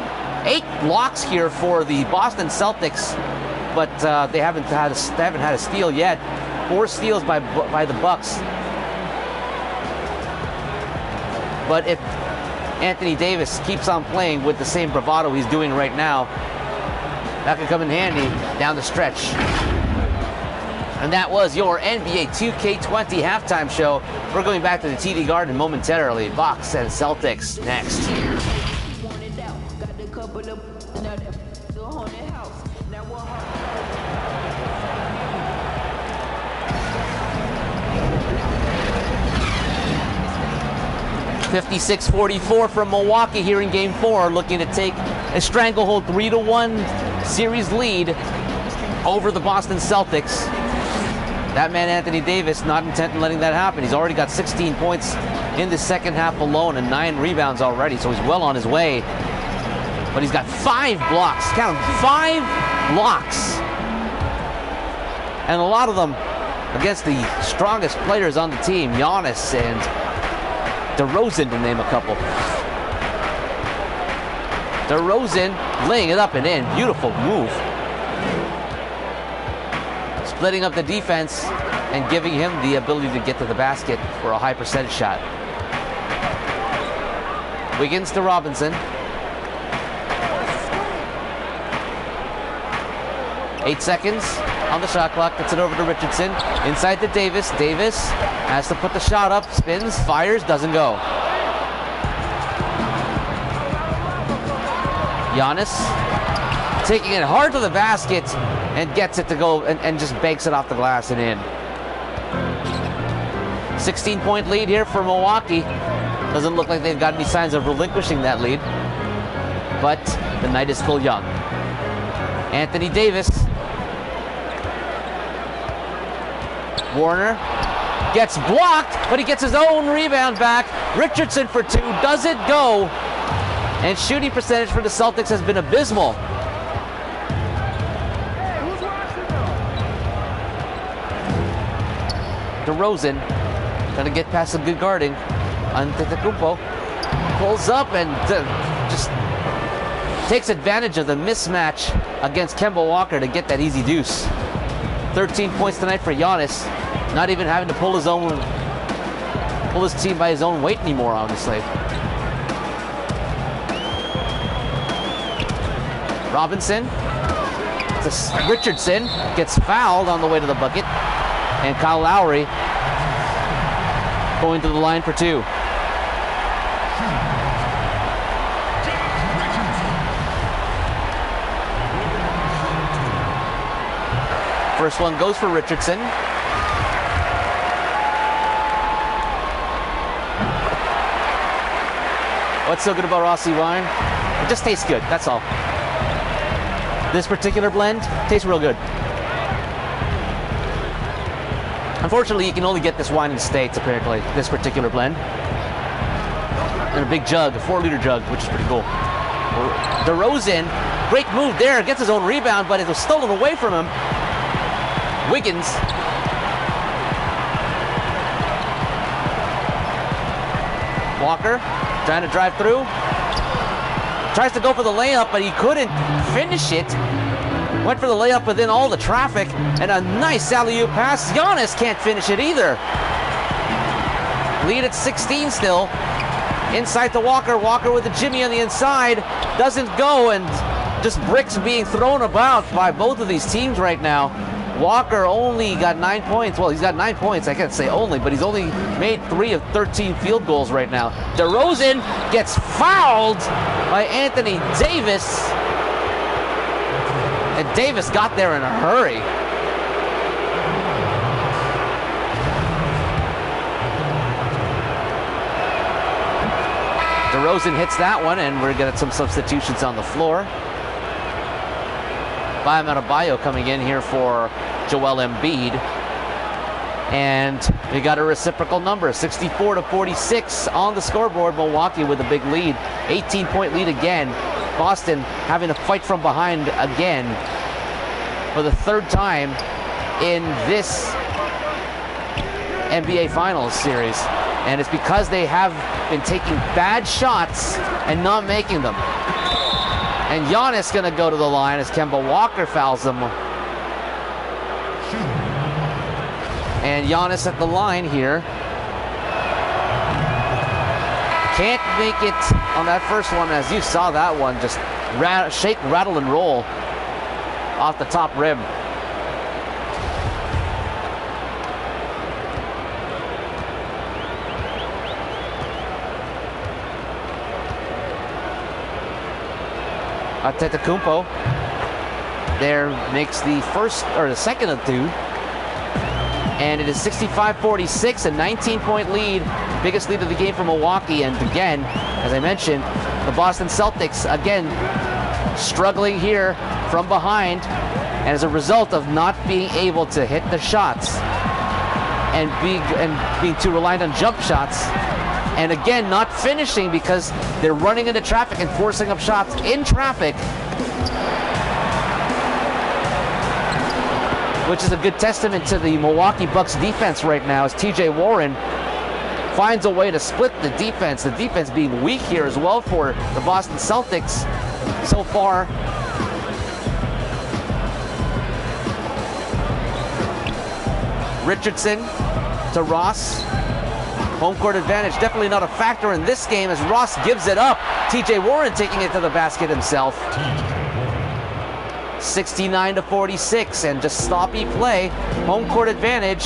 S1: 8 blocks here for the Boston Celtics, but they haven't had a steal yet. 4 steals by the Bucks. But if Anthony Davis keeps on playing with the same bravado he's doing right now, that could come in handy down the stretch. And that was your NBA 2K20 halftime show. We're going back to the TD Garden momentarily. Bucks and Celtics next. 56-44 from Milwaukee here in Game 4, looking to take a stranglehold 3-1 series lead over the Boston Celtics. That man, Anthony Davis, not intent on letting that happen. He's already got 16 points in the second half alone and 9 rebounds already, so he's well on his way. But he's got 5 blocks. Count them, 5 blocks. And a lot of them against the strongest players on the team, Giannis and DeRozan, to name a couple. DeRozan laying it up and in. Beautiful move. Splitting up the defense and giving him the ability to get to the basket for a high percentage shot. Wiggins to Robinson. 8 seconds on the shot clock. Gets it over to Richardson. Inside to Davis. Davis has to put the shot up. Spins, fires, doesn't go. Giannis taking it hard to the basket and gets it to go and just banks it off the glass and in. 16-point lead here for Milwaukee. Doesn't look like they've got any signs of relinquishing that lead, but the night is still young. Anthony Davis. Warner gets blocked, but he gets his own rebound back. Richardson for 2, doesn't go. And shooting percentage for the Celtics has been abysmal. DeRozan gonna get past some good guarding. Antetokounmpo pulls up and just takes advantage of the mismatch against Kemba Walker to get that easy deuce. 13 points tonight for Giannis, not even having to pull his team by his own weight anymore, honestly. Robinson to Richardson, gets fouled on the way to the bucket, and Kyle Lowry going to the line for 2. First one goes for Richardson. What's so good about Rossi wine? It just tastes good, that's all. This particular blend tastes real good. Unfortunately, you can only get this wine in the States, apparently, this particular blend. In a big jug, a 4-liter jug, which is pretty cool. DeRozan, great move there, gets his own rebound, but it was stolen away from him. Wiggins. Walker trying to drive through. Tries to go for the layup, but he couldn't finish it. Went for the layup within all the traffic, and a nice alley-oop pass. Giannis can't finish it either. Lead at 16 still. Inside to Walker. Walker with the jimmy on the inside. Doesn't go, and just bricks being thrown about by both of these teams right now. Walker only got 9 points. Well, he's got 9 points. I can't say only, but he's only made 3 of 13 field goals right now. DeRozan gets fouled by Anthony Davis. And Davis got there in a hurry. DeRozan hits that one, and we're getting some substitutions on the floor. Bam Adebayo coming in here for Joel Embiid. And we got a reciprocal number, 64-46 on the scoreboard. Milwaukee with a big lead, 18-point lead again. Boston having to fight from behind again for the 3rd time in this NBA Finals series. And it's because they have been taking bad shots and not making them. And Giannis going to go to the line as Kemba Walker fouls him. And Giannis at the line here. Can't make it on that first one, as you saw that one. Just shake, rattle, and roll off the top rim. Antetokounmpo there makes the first or the second of 2. And it is 65-46, a 19-point lead, biggest lead of the game for Milwaukee. And again, as I mentioned, the Boston Celtics, again, struggling here from behind, and as a result of not being able to hit the shots and being too reliant on jump shots, and again, not finishing because they're running into traffic and forcing up shots in traffic, which is a good testament to the Milwaukee Bucks defense right now, as TJ Warren finds a way to split the defense being weak here as well for the Boston Celtics so far. Richardson to Ross. Home court advantage definitely not a factor in this game as Ross gives it up. TJ Warren taking it to the basket himself. 69-46, and just sloppy play. Home court advantage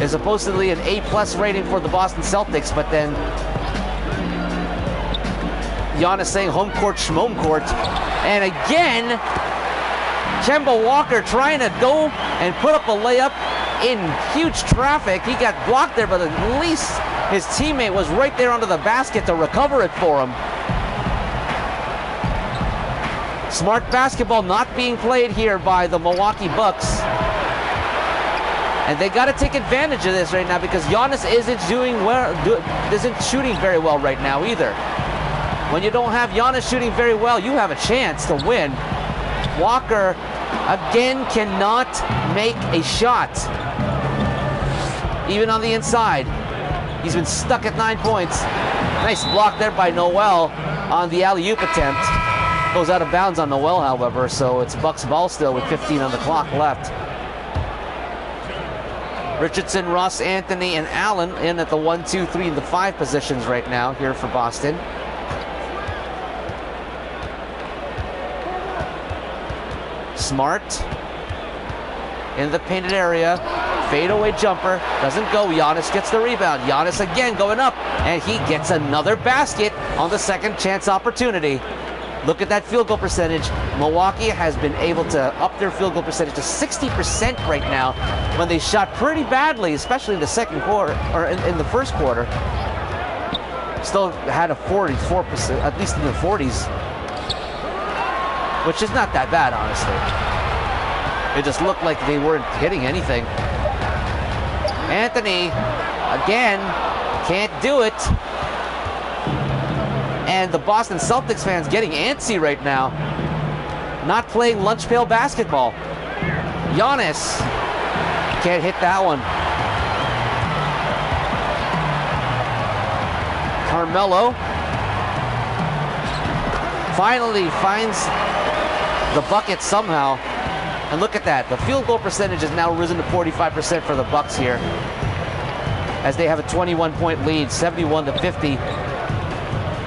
S1: is supposedly an A+ rating for the Boston Celtics, but then Giannis saying home court, schmome court. And again, Kemba Walker trying to go and put up a layup in huge traffic. He got blocked there, but at least his teammate was right there under the basket to recover it for him. Smart basketball not being played here by the Milwaukee Bucks. And they got to take advantage of this right now because Giannis isn't shooting very well right now either. When you don't have Giannis shooting very well, you have a chance to win. Walker, again, cannot make a shot. Even on the inside. He's been stuck at 9 points. Nice block there by Noel on the alley-oop attempt. Goes out of bounds on Noel, however, so it's Bucks ball still with 15 on the clock left. Richardson, Ross, Anthony, and Allen in at the 1, 2, 3, and the 5 positions right now here for Boston. Smart in the painted area. Fadeaway jumper. Doesn't go. Giannis gets the rebound. Giannis again going up, and he gets another basket on the second chance opportunity. Look at that field goal percentage. Milwaukee has been able to up their field goal percentage to 60% right now when they shot pretty badly, especially in the second quarter, or in the first quarter. Still had a 44%, at least in the 40s, which is not that bad, honestly. It just looked like they weren't hitting anything. Anthony, again, can't do it. And the Boston Celtics fans getting antsy right now. Not playing lunch pail basketball. Giannis can't hit that one. Carmelo finally finds the bucket somehow. And look at that. The field goal percentage has now risen to 45% for the Bucks here, as they have a 21-point lead, 71-50.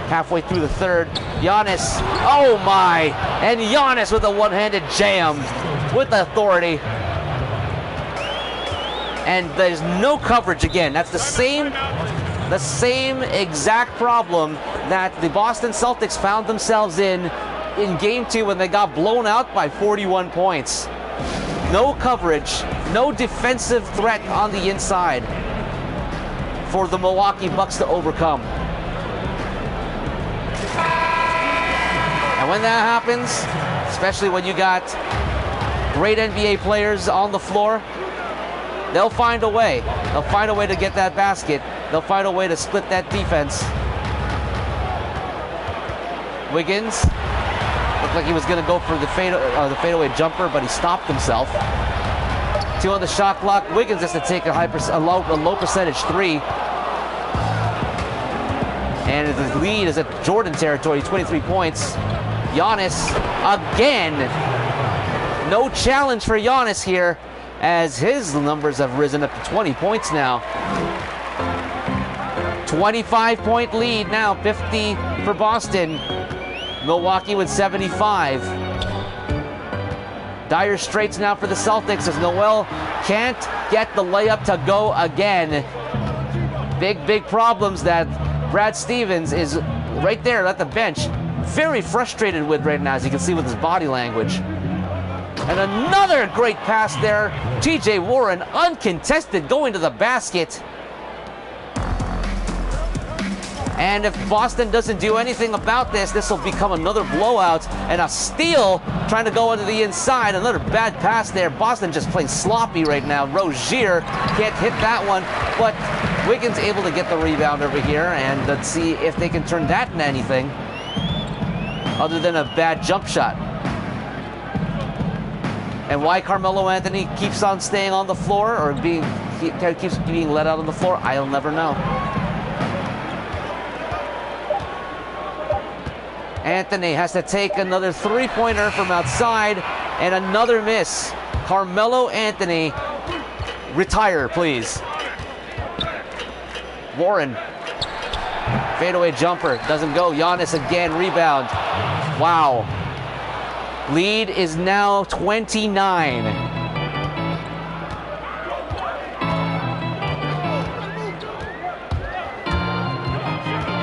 S1: Halfway through the third, Giannis, oh my, and Giannis with a one-handed jam with authority. And there's no coverage again. That's the same exact problem that the Boston Celtics found themselves in Game 2 when they got blown out by 41 points. No coverage, no defensive threat on the inside for the Milwaukee Bucks to overcome. And when that happens, especially when you got great NBA players on the floor, they'll find a way. They'll find a way to get that basket. They'll find a way to split that defense. Wiggins looked like he was going to go for the fadeaway jumper, but he stopped himself. 2 on the shot clock. Wiggins has to take a low percentage 3. And the lead is at Jordan territory, 23 points. Giannis again. No challenge for Giannis here, as his numbers have risen up to 20 points now. 25-point lead now, 50 for Boston. Milwaukee with 75. Dire straits now for the Celtics as Noel can't get the layup to go again. Big problems that Brad Stevens is right there at the bench, very frustrated with right now, as you can see with his body language. And another great pass there. TJ Warren, uncontested, going to the basket. And if Boston doesn't do anything about this, this will become another blowout. And a steal trying to go into the inside. Another bad pass there. Boston just playing sloppy right now. Rozier can't hit that one. But Wiggins able to get the rebound over here. And let's see if they can turn that into anything other than a bad jump shot. And why Carmelo Anthony keeps on staying on the floor or keeps being let out on the floor, I'll never know. Anthony has to take another three-pointer from outside and another miss. Carmelo Anthony, retire, please. Warren, fadeaway jumper, doesn't go. Giannis again, rebound. Wow. Lead is now 29.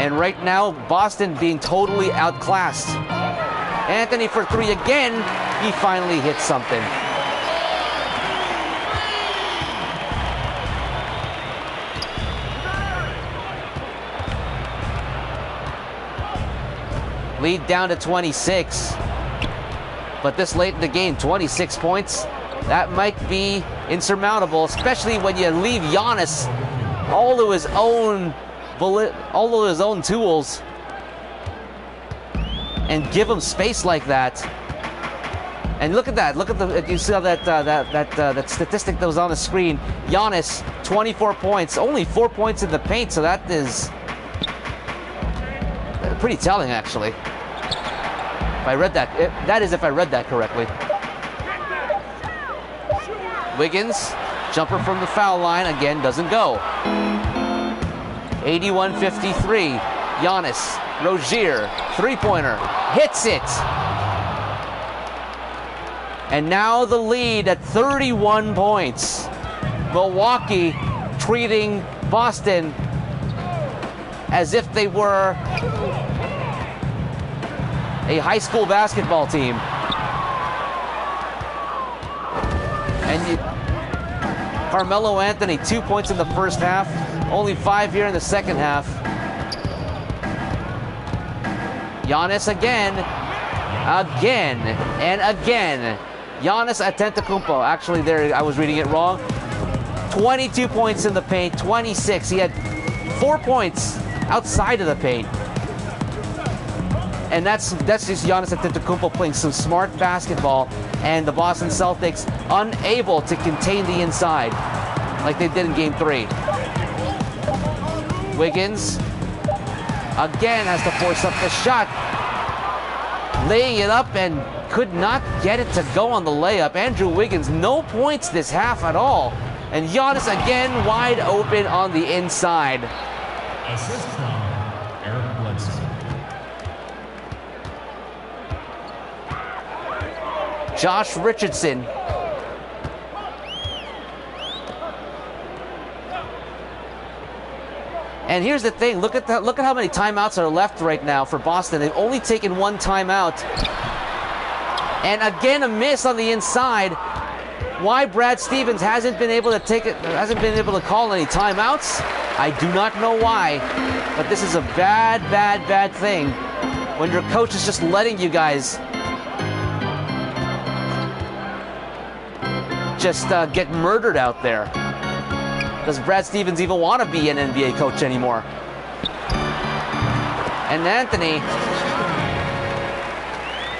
S1: And right now, Boston being totally outclassed. Anthony for three again. He finally hits something. Lead down to 26. But this late in the game, 26 points, that might be insurmountable, especially when you leave Giannis all to his own tools and give him space like that. And look at that. Look at you see how that statistic that was on the screen. Giannis, 24 points, only 4 points in the paint, so that is pretty telling, actually. If I read that, that is if I read that correctly. Wiggins, jumper from the foul line, again, doesn't go. 81-53. Giannis, Rozier, three-pointer, hits it. And now the lead at 31 points. Milwaukee treating Boston as if they were a high school basketball team. And Carmelo Anthony, 2 points in the first half, only 5 here in the second half. Giannis again, and again. Giannis Antetokounmpo, actually there, I was reading it wrong. 22 points in the paint, 26. He had 4 points outside of the paint. And that's just Giannis Antetokounmpo playing some smart basketball, and the Boston Celtics unable to contain the inside like they did in Game 3. Wiggins again has to force up the shot, laying it up and could not get it to go on the layup. Andrew Wiggins, no points this half at all. And Giannis again wide open on the inside.
S6: Assist from Eric Bledsoe.
S1: Josh Richardson. And here's the thing, look at how many timeouts are left right now for Boston. They've only taken one timeout. And again a miss on the inside. Why Brad Stevens hasn't been able to call any timeouts, I do not know why. But this is a bad thing when your coach is just letting you guys just get murdered out there. Does Brad Stevens even want to be an NBA coach anymore? And Anthony,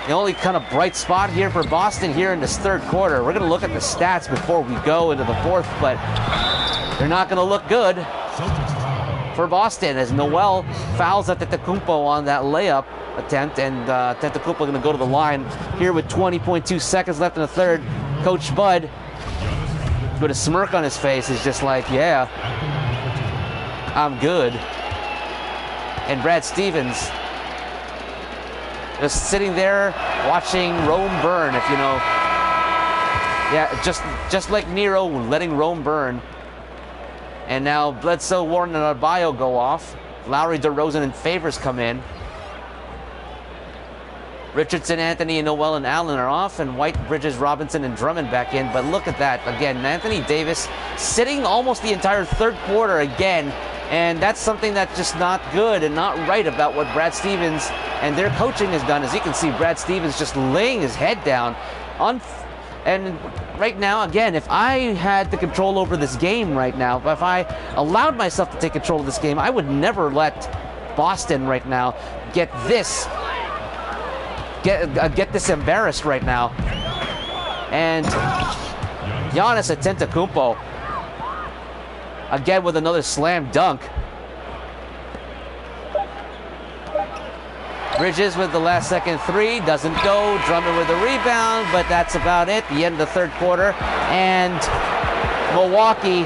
S1: the only kind of bright spot here for Boston here in this third quarter. We're going to look at the stats before we go into the fourth, but they're not going to look good for Boston as Noel fouls Antetokounmpo on that layup attempt, and Antetokounmpo going to go to the line here with 20.2 seconds left in the third. Coach Bud, with a smirk on his face, is just like, yeah, I'm good. And Brad Stevens just sitting there watching Rome burn, if you know. Yeah, just like Nero letting Rome burn. And now Bledsoe, Warren, and Adebayo go off. Lowry, DeRozan, and Favors come in. Richardson, Anthony, Noel, and Allen are off, and White, Bridges, Robinson, and Drummond back in. But look at that. Again, Anthony Davis sitting almost the entire third quarter again, and that's something that's just not good and not right about what Brad Stevens and their coaching has done. As you can see, Brad Stevens just laying his head down. And right now, again, if I had the control over this game right now, if I allowed myself to take control of this game, I would never let Boston right now get this embarrassed right now. And Giannis Antetokounmpo again with another slam dunk. Bridges with the last second three, doesn't go. Drummond with the rebound, but that's about it. The end of the third quarter, and Milwaukee,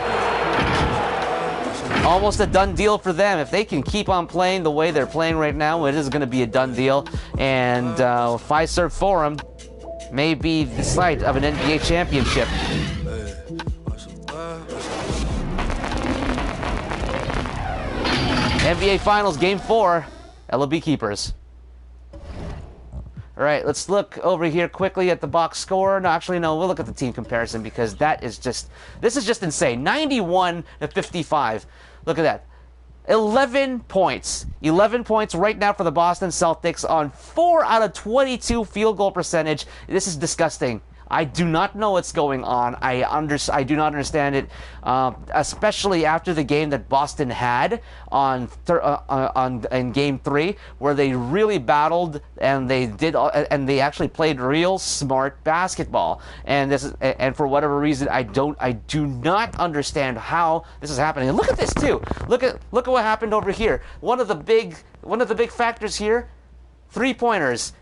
S1: almost a done deal for them. If they can keep on playing the way they're playing right now, it is going to be a done deal. And Fiserv Forum may be the site of an NBA championship. NBA Finals Game 4, LOB keepers. All right, let's look over here quickly at the box score. No, actually, no, we'll look at the team comparison because this is just insane. 91-55. Look at that. 11 points. 11 points right now for the Boston Celtics on 4 out of 22 field goal percentage. This is disgusting. I do not know what's going on. I do not understand it, especially after the game that Boston had in Game 3, where they really battled and they actually played real smart basketball. And for whatever reason, I do not understand how this is happening. And look at this too. Look at what happened over here. One of the big factors here, 3-pointers.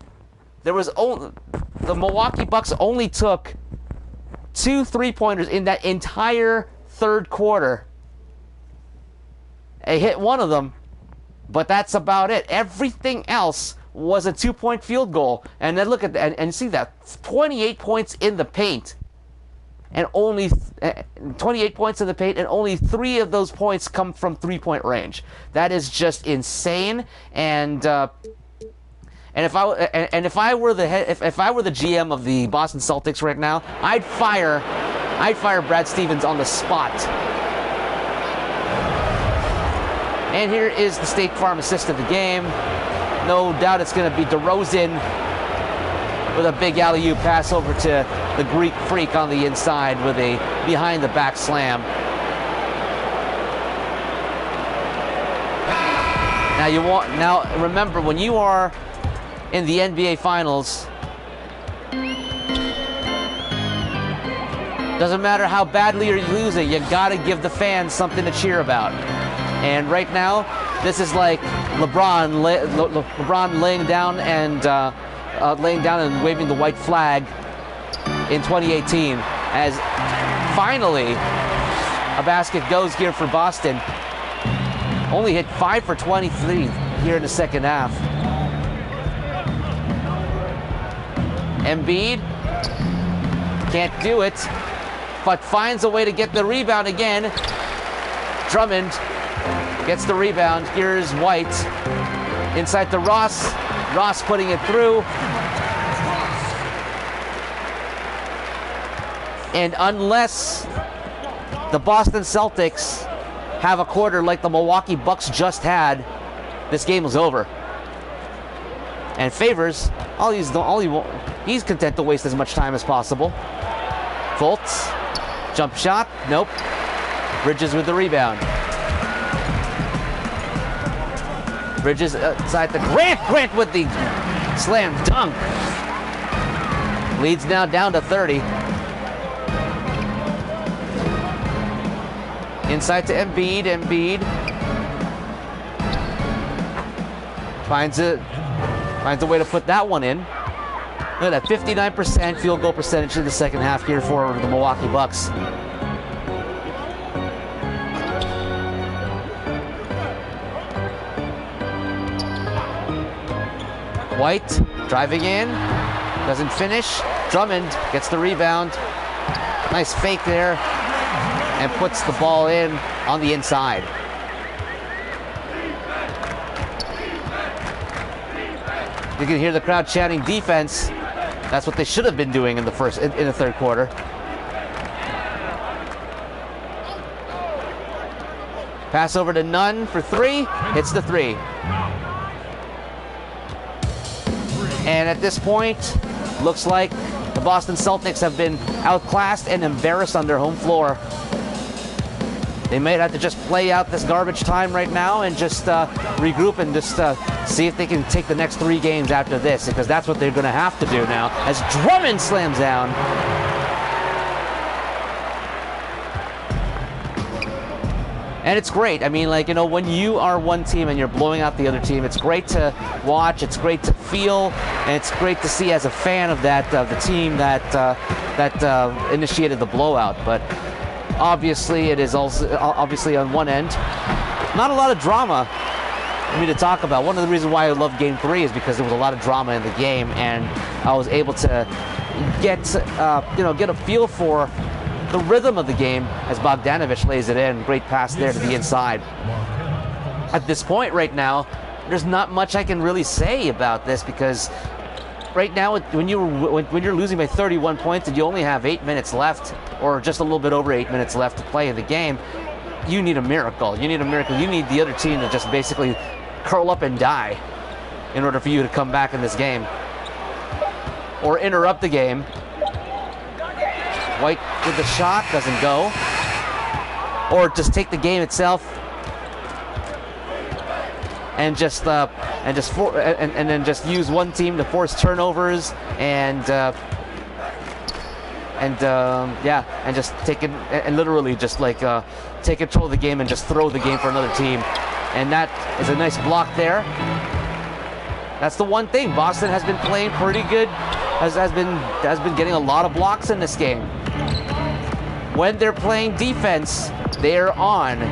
S1: The Milwaukee Bucks only took 2 3-pointers in that entire third quarter. They hit one of them, but that's about it. Everything else was a 2-point field goal. And then look at that and see that 28 points in the paint. And only 28 points in the paint, and only 3 of those points come from 3-point range. That is just insane. And if I were the GM of the Boston Celtics right now, I'd fire Brad Stevens on the spot. And here is the State Farm assist of the game. No doubt it's going to be DeRozan with a big alley-oop pass over to the Greek Freak on the inside with a behind-the-back slam. Now remember, when you are in the NBA Finals, doesn't matter how badly you're losing, you gotta give the fans something to cheer about. And right now, this is like LeBron laying down and waving the white flag in 2018, as finally a basket goes here for Boston. Only hit 5 for 23 here in the second half. Embiid can't do it, but finds a way to get the rebound again. Drummond gets the rebound. Here's White inside to Ross. Ross putting it through. And unless the Boston Celtics have a quarter like the Milwaukee Bucks just had, this game was over. And Favors, he's content to waste as much time as possible. Fultz, jump shot, nope. Bridges with the rebound. Bridges inside to Grant. Grant with the slam dunk. Leads now down to 30. Inside to Embiid. Embiid finds a way to put that one in. Look at that, 59% field goal percentage in the second half here for the Milwaukee Bucks. White driving in, doesn't finish. Drummond gets the rebound. Nice fake there, and puts the ball in on the inside. You can hear the crowd chanting defense. That's what they should have been doing in the third quarter. Pass over to Nunn for 3. Hits the 3. And at this point, looks like the Boston Celtics have been outclassed and embarrassed on their home floor. They might have to just play out this garbage time right now and just regroup and just see if they can take the next 3 games after this, because that's what they're going to have to do now, as Drummond slams down. And it's great. I mean, like, you know, when you are one team and you're blowing out the other team, it's great to watch, it's great to feel, and it's great to see as a fan of that, the team that initiated the blowout. But obviously, it is also obviously on one end, not a lot of drama for me to talk about. One of the reasons why I love Game 3 is because there was a lot of drama in the game, and I was able to get a feel for the rhythm of the game as Bogdanovich lays it in. Great pass there to the inside. At this point right now, there's not much I can really say about this, because right now, when you're losing by 31 points and you only have 8 minutes left, or just a little bit over 8 minutes left to play in the game, you need a miracle. You need a miracle. You need the other team to just basically curl up and die in order for you to come back in this game, or interrupt the game. White with the shot, doesn't go, or just take the game itself and then just use one team to force turnovers and just take it and literally just like take control of the game and just throw the game for another team. And that is a nice block there. That's the one thing. Boston has been playing pretty good, has been getting a lot of blocks in this game. When they're playing defense, they're on,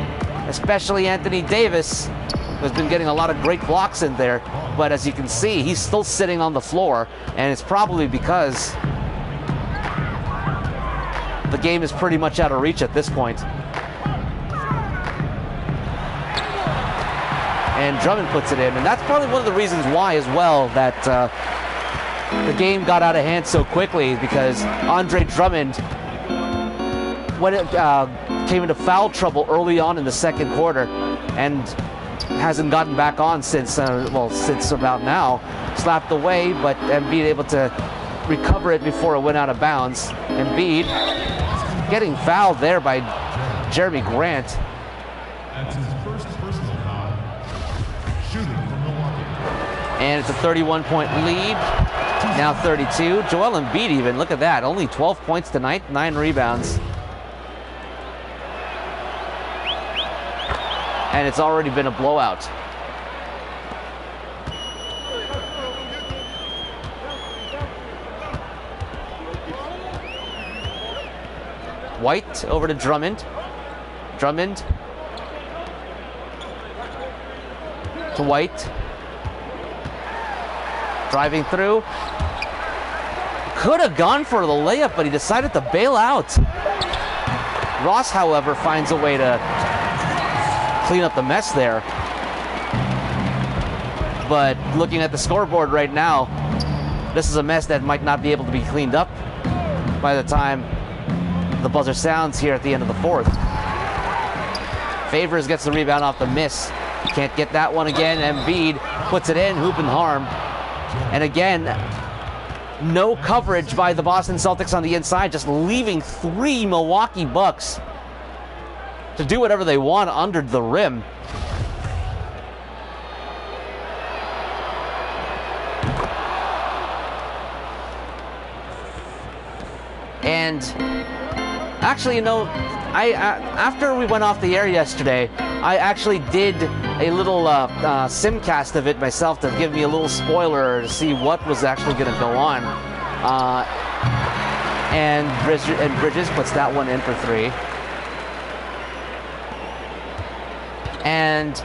S1: especially Anthony Davis, who's been getting a lot of great blocks in there. But as you can see, he's still sitting on the floor, and it's probably because the game is pretty much out of reach at this point. And Drummond puts it in, and that's probably one of the reasons why as well that the game got out of hand so quickly, because Andre Drummond, when it came into foul trouble early on in the second quarter, and hasn't gotten back on since about now, slapped away, but Embiid able to recover it before it went out of bounds. Embiid getting fouled there by Jeremy Grant.
S6: That's his first personal foul. Shooting from Milwaukee.
S1: And it's a 31-point lead. Now 32. Joel Embiid even, look at that, only 12 points tonight, 9 rebounds. And it's already been a blowout. White over to Drummond. Drummond to White. Driving through. Could have gone for the layup, but he decided to bail out. Ross, however, finds a way to clean up the mess there. But looking at the scoreboard right now, this is a mess that might not be able to be cleaned up by the time the buzzer sounds here at the end of the fourth. Favors gets the rebound off the miss. Can't get that one again. Embiid puts it in, hoop and harm. And again, no coverage by the Boston Celtics on the inside, just leaving 3 Milwaukee Bucks to do whatever they want under the rim. And actually, you know, after we went off the air yesterday, I actually did a little simcast of it myself to give me a little spoiler to see what was actually going to go on. And Bridges puts that one in for 3. And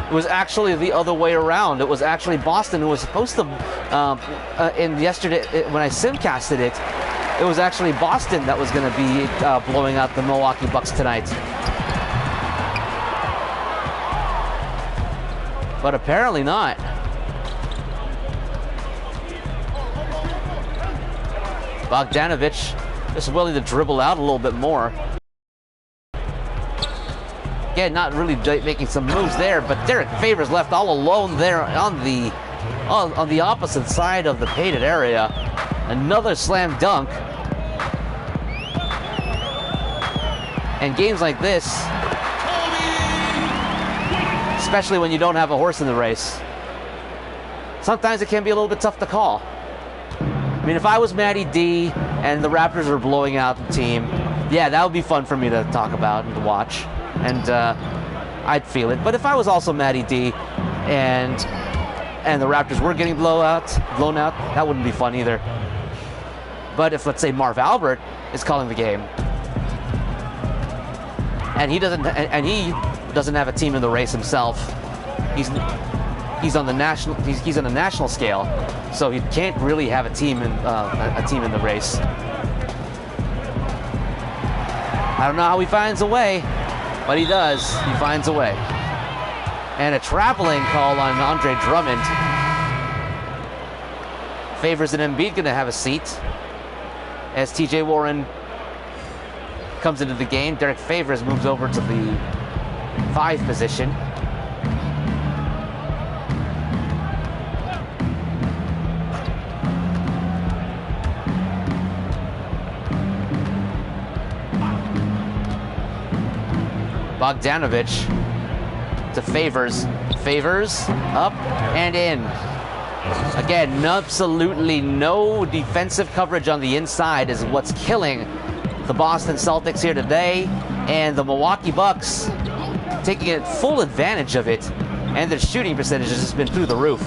S1: it was actually the other way around. It was actually Boston who was supposed to, in yesterday, when I simcasted it, it was actually Boston that was going to be blowing out the Milwaukee Bucks tonight. But apparently not. Bogdanovich just willing to dribble out a little bit more. Again, not really making some moves there, but Derek Favors left all alone there on the opposite side of the painted area. Another slam dunk. And games like this, especially when you don't have a horse in the race, sometimes it can be a little bit tough to call. I mean, if I was Matty D and the Raptors were blowing out the team, yeah, that would be fun for me to talk about and to watch, and I'd feel it. But if I was also Matty D and the Raptors were getting blown out, that wouldn't be fun either. But if, let's say, Marv Albert is calling the game, and he doesn't have a team in the race himself, he's on the national scale, so he can't really have a team in the race. I don't know how he finds a way, but he does. He finds a way. And a traveling call on Andre Drummond. Favors and Embiid going to have a seat as TJ Warren comes into the game. Derek Favors moves over to the 5 position. Bogdanovich to Favors. Favors up and in. Again, absolutely no defensive coverage on the inside is what's killing the Boston Celtics here today, and the Milwaukee Bucks taking full advantage of it, and their shooting percentage has just been through the roof.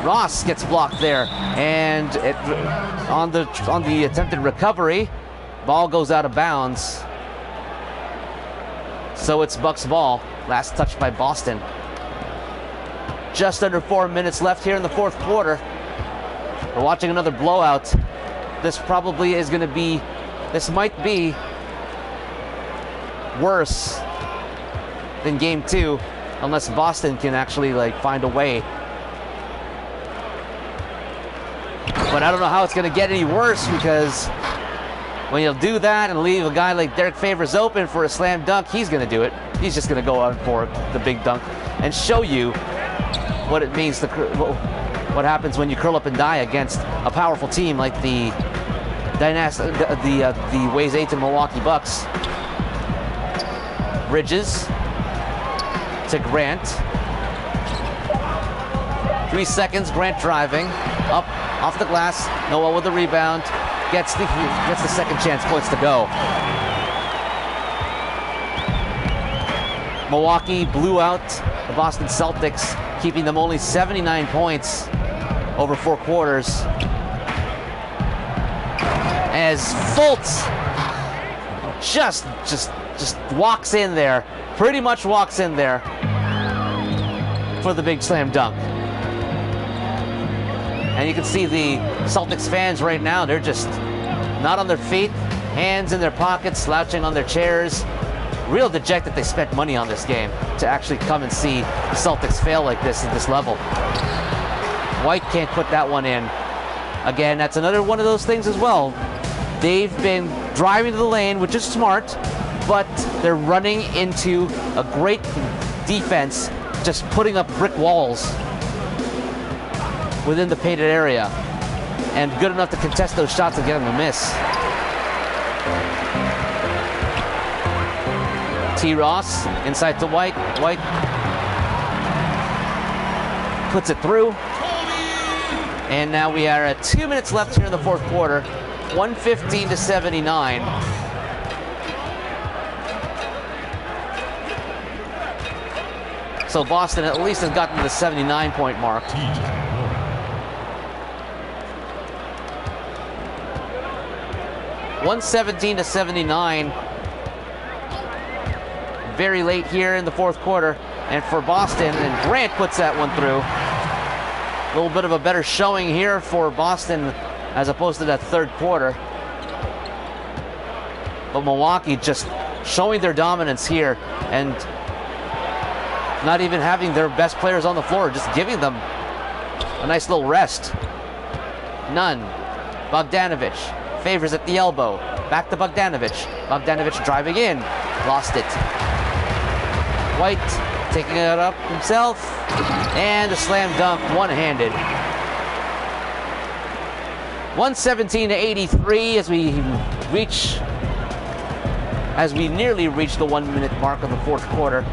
S1: Ross gets blocked there, and on the attempted recovery, ball goes out of bounds. So it's Bucks ball. Last touch by Boston. Just under 4 minutes left here in the fourth quarter. We're watching another blowout. This probably is going to be, this might be worse than game 2, unless Boston can actually find a way. But I don't know how it's going to get any worse, because when you'll do that and leave a guy like Derek Favors open for a slam dunk, he's going to do it. He's just going to go on for the big dunk and show you what it means, what happens when you curl up and die against a powerful team like the Weighs Ayton Milwaukee Bucks. Bridges to Grant. 3 seconds, Grant driving. Up, off the glass, Noel with the rebound. Gets the second chance points to go. Milwaukee blew out the Boston Celtics, keeping them only 79 points over 4 quarters. As Fultz just walks in there, pretty much walks in there for the big slam dunk. And you can see the Celtics fans right now, they're just not on their feet, hands in their pockets, slouching on their chairs. Real dejected they spent money on this game to actually come and see the Celtics fail like this at this level. White can't put that one in. Again, that's another one of those things as well. They've been driving to the lane, which is smart, but they're running into a great defense, just putting up brick walls within the painted area, and good enough to contest those shots and get them to miss. T. Ross inside to White. White puts it through. And now we are at 2 minutes left here in the fourth quarter. 115-79. So Boston at least has gotten to the 79-point mark. 117-79. Very late here in the fourth quarter, and for Boston, and Grant puts that one through. A little bit of a better showing here for Boston as opposed to that third quarter. But Milwaukee just showing their dominance here and not even having their best players on the floor, just giving them a nice little rest. None. Bogdanovich favors at the elbow. Back to Bogdanovich. Bogdanovich driving in. Lost it. White taking it up himself. And a slam dunk, one-handed. 117-83 as we nearly reach the 1 minute mark of the fourth quarter.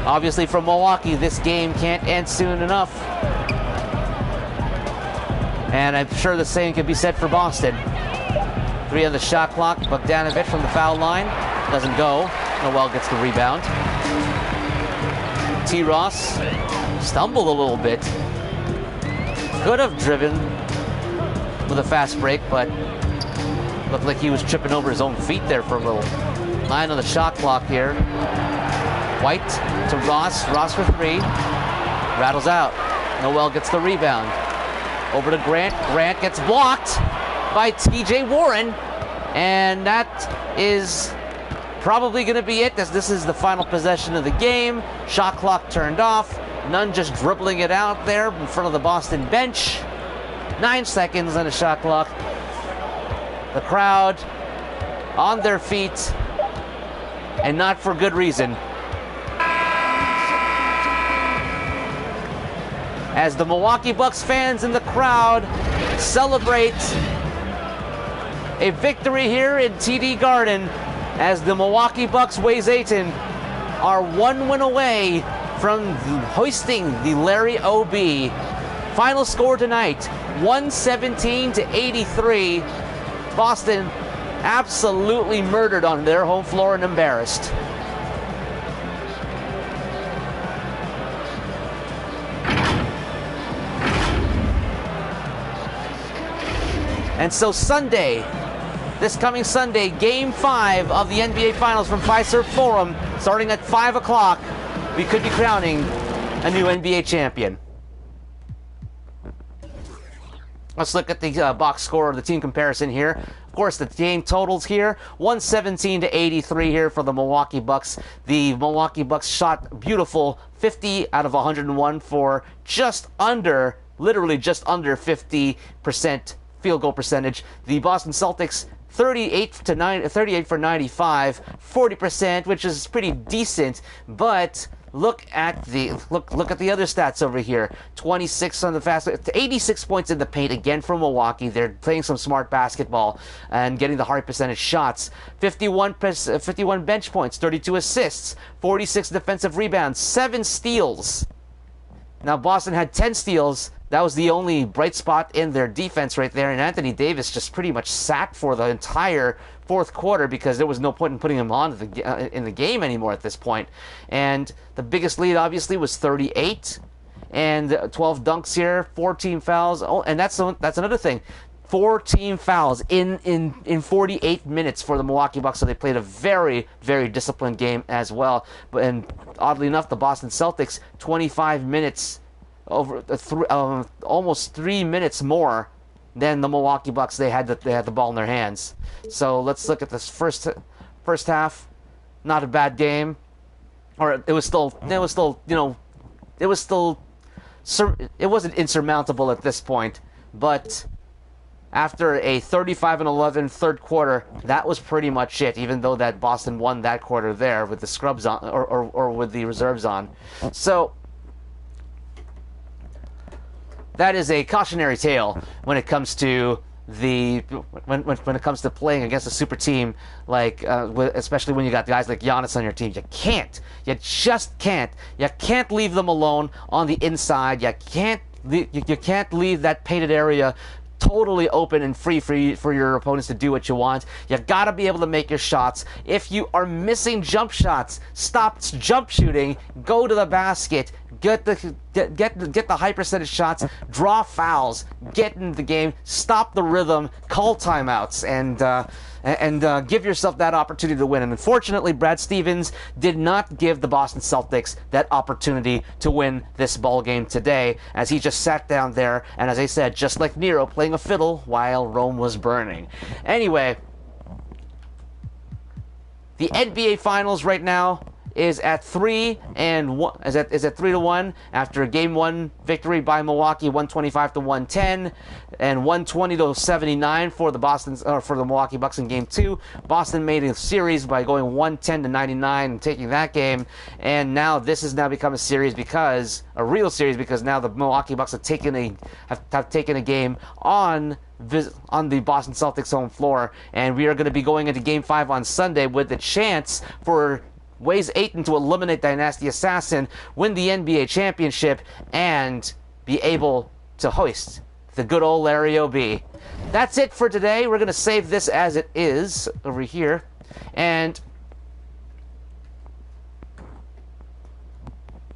S1: Obviously from Milwaukee, this game can't end soon enough. And I'm sure the same could be said for Boston. 3 on the shot clock. Bogdanovich from the foul line. Doesn't go. Noel gets the rebound. T. Ross stumbled a little bit. Could have driven with a fast break, but looked like he was tripping over his own feet there for a little. 9 on the shot clock here. White to Ross. Ross for 3. Rattles out. Noel gets the rebound. Over to Grant. Grant gets blocked by T.J. Warren. And that is probably going to be it, as this is the final possession of the game. Shot clock turned off. Nunn just dribbling it out there in front of the Boston bench. 9 seconds on the shot clock. The crowd on their feet, and not for good reason. As the Milwaukee Bucks fans in the crowd celebrate a victory here in TD Garden, as the Milwaukee Bucks, Weighs Ayton, are 1 win away from hoisting the Larry OB. Final score tonight, 117-83. Boston absolutely murdered on their home floor and embarrassed. And so Sunday, this coming Sunday, Game 5 of the NBA Finals from Fiserv Forum, starting at 5 o'clock, we could be crowning a new NBA champion. Let's look at the box score of the team comparison here. Of course, the game totals here, 117-83 here for the Milwaukee Bucks. The Milwaukee Bucks shot beautiful 50 out of 101 for literally just under 50% field goal percentage. The Boston Celtics 38 for 95, 40%, which is pretty decent, but look at the other stats over here. 26 on the fast, 86 points in the paint again from Milwaukee. They're playing some smart basketball and getting the high percentage shots. 51 bench points, 32 assists, 46 defensive rebounds, 7 steals. Now Boston had 10 steals. That was the only bright spot in their defense right there, and Anthony Davis just pretty much sat for the entire fourth quarter because there was no point in putting him on in the game anymore at this point. And the biggest lead obviously was 38, and 12 dunks here, 14 fouls. Oh, and that's another thing. 14 fouls in 48 minutes for the Milwaukee Bucks, so they played a very, very disciplined game as well. And oddly enough, the Boston Celtics, 25 minutes, almost 3 minutes more than the Milwaukee Bucks. They had the ball in their hands. So let's look at this first half. Not a bad game, or it wasn't insurmountable at this point, but after a 35-11 third quarter, that was pretty much it, even though that Boston won that quarter there with the scrubs on, or with the reserves on. So that is a cautionary tale when it comes to when it comes to playing against a super team, like especially when you got guys like Giannis on your team. You just can't leave them alone on the inside. You can't leave that painted area totally open and free for your opponents to do what you want. You gotta be able to make your shots. If you are missing jump shots, stop jump shooting, go to the basket, get the high percentage shots, draw fouls, get into the game, stop the rhythm, call timeouts, and give yourself that opportunity to win. And unfortunately, Brad Stevens did not give the Boston Celtics that opportunity to win this ball game today, as he just sat down there and, as I said, just like Nero, playing a fiddle while Rome was burning. Anyway, the NBA Finals right now is at 3-1. Is at 3-1 after a Game 1 victory by Milwaukee, 125-110, and 120-79 for the Milwaukee Bucks in Game 2. Boston made a series by going 110-99 and taking that game, and now this has now become a real series because now the Milwaukee Bucks have taken a game on the Boston Celtics home floor, and we are going to be going into Game 5 on Sunday with the chance for Weighs Ayton to eliminate DyNasty Assassin, win the NBA championship, and be able to hoist the good old Larry OB. That's it for today. We're going to save this as it is over here. And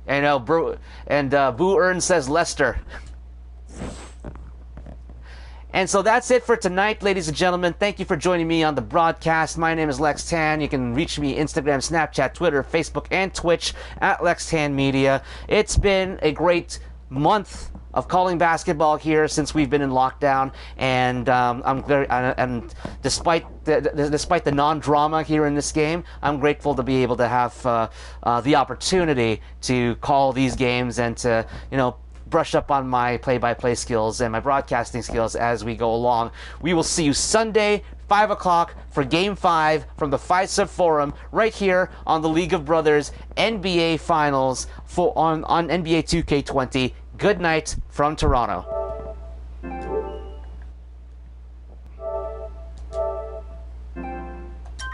S1: Boo Earn says Lester. And so that's it for tonight, ladies and gentlemen. Thank you for joining me on the broadcast. My name is Lex Tan. You can reach me Instagram, Snapchat, Twitter, Facebook, and Twitch at Lex Tan Media. It's been a great month of calling basketball here since we've been in lockdown, and despite the non-drama here in this game, I'm grateful to be able to have the opportunity to call these games and to brush up on my play-by-play skills and my broadcasting skills as we go along. We will see you Sunday, 5 o'clock, for Game 5 from the FISA Forum right here on the League of Brothers NBA Finals on NBA 2K20. Good night from Toronto.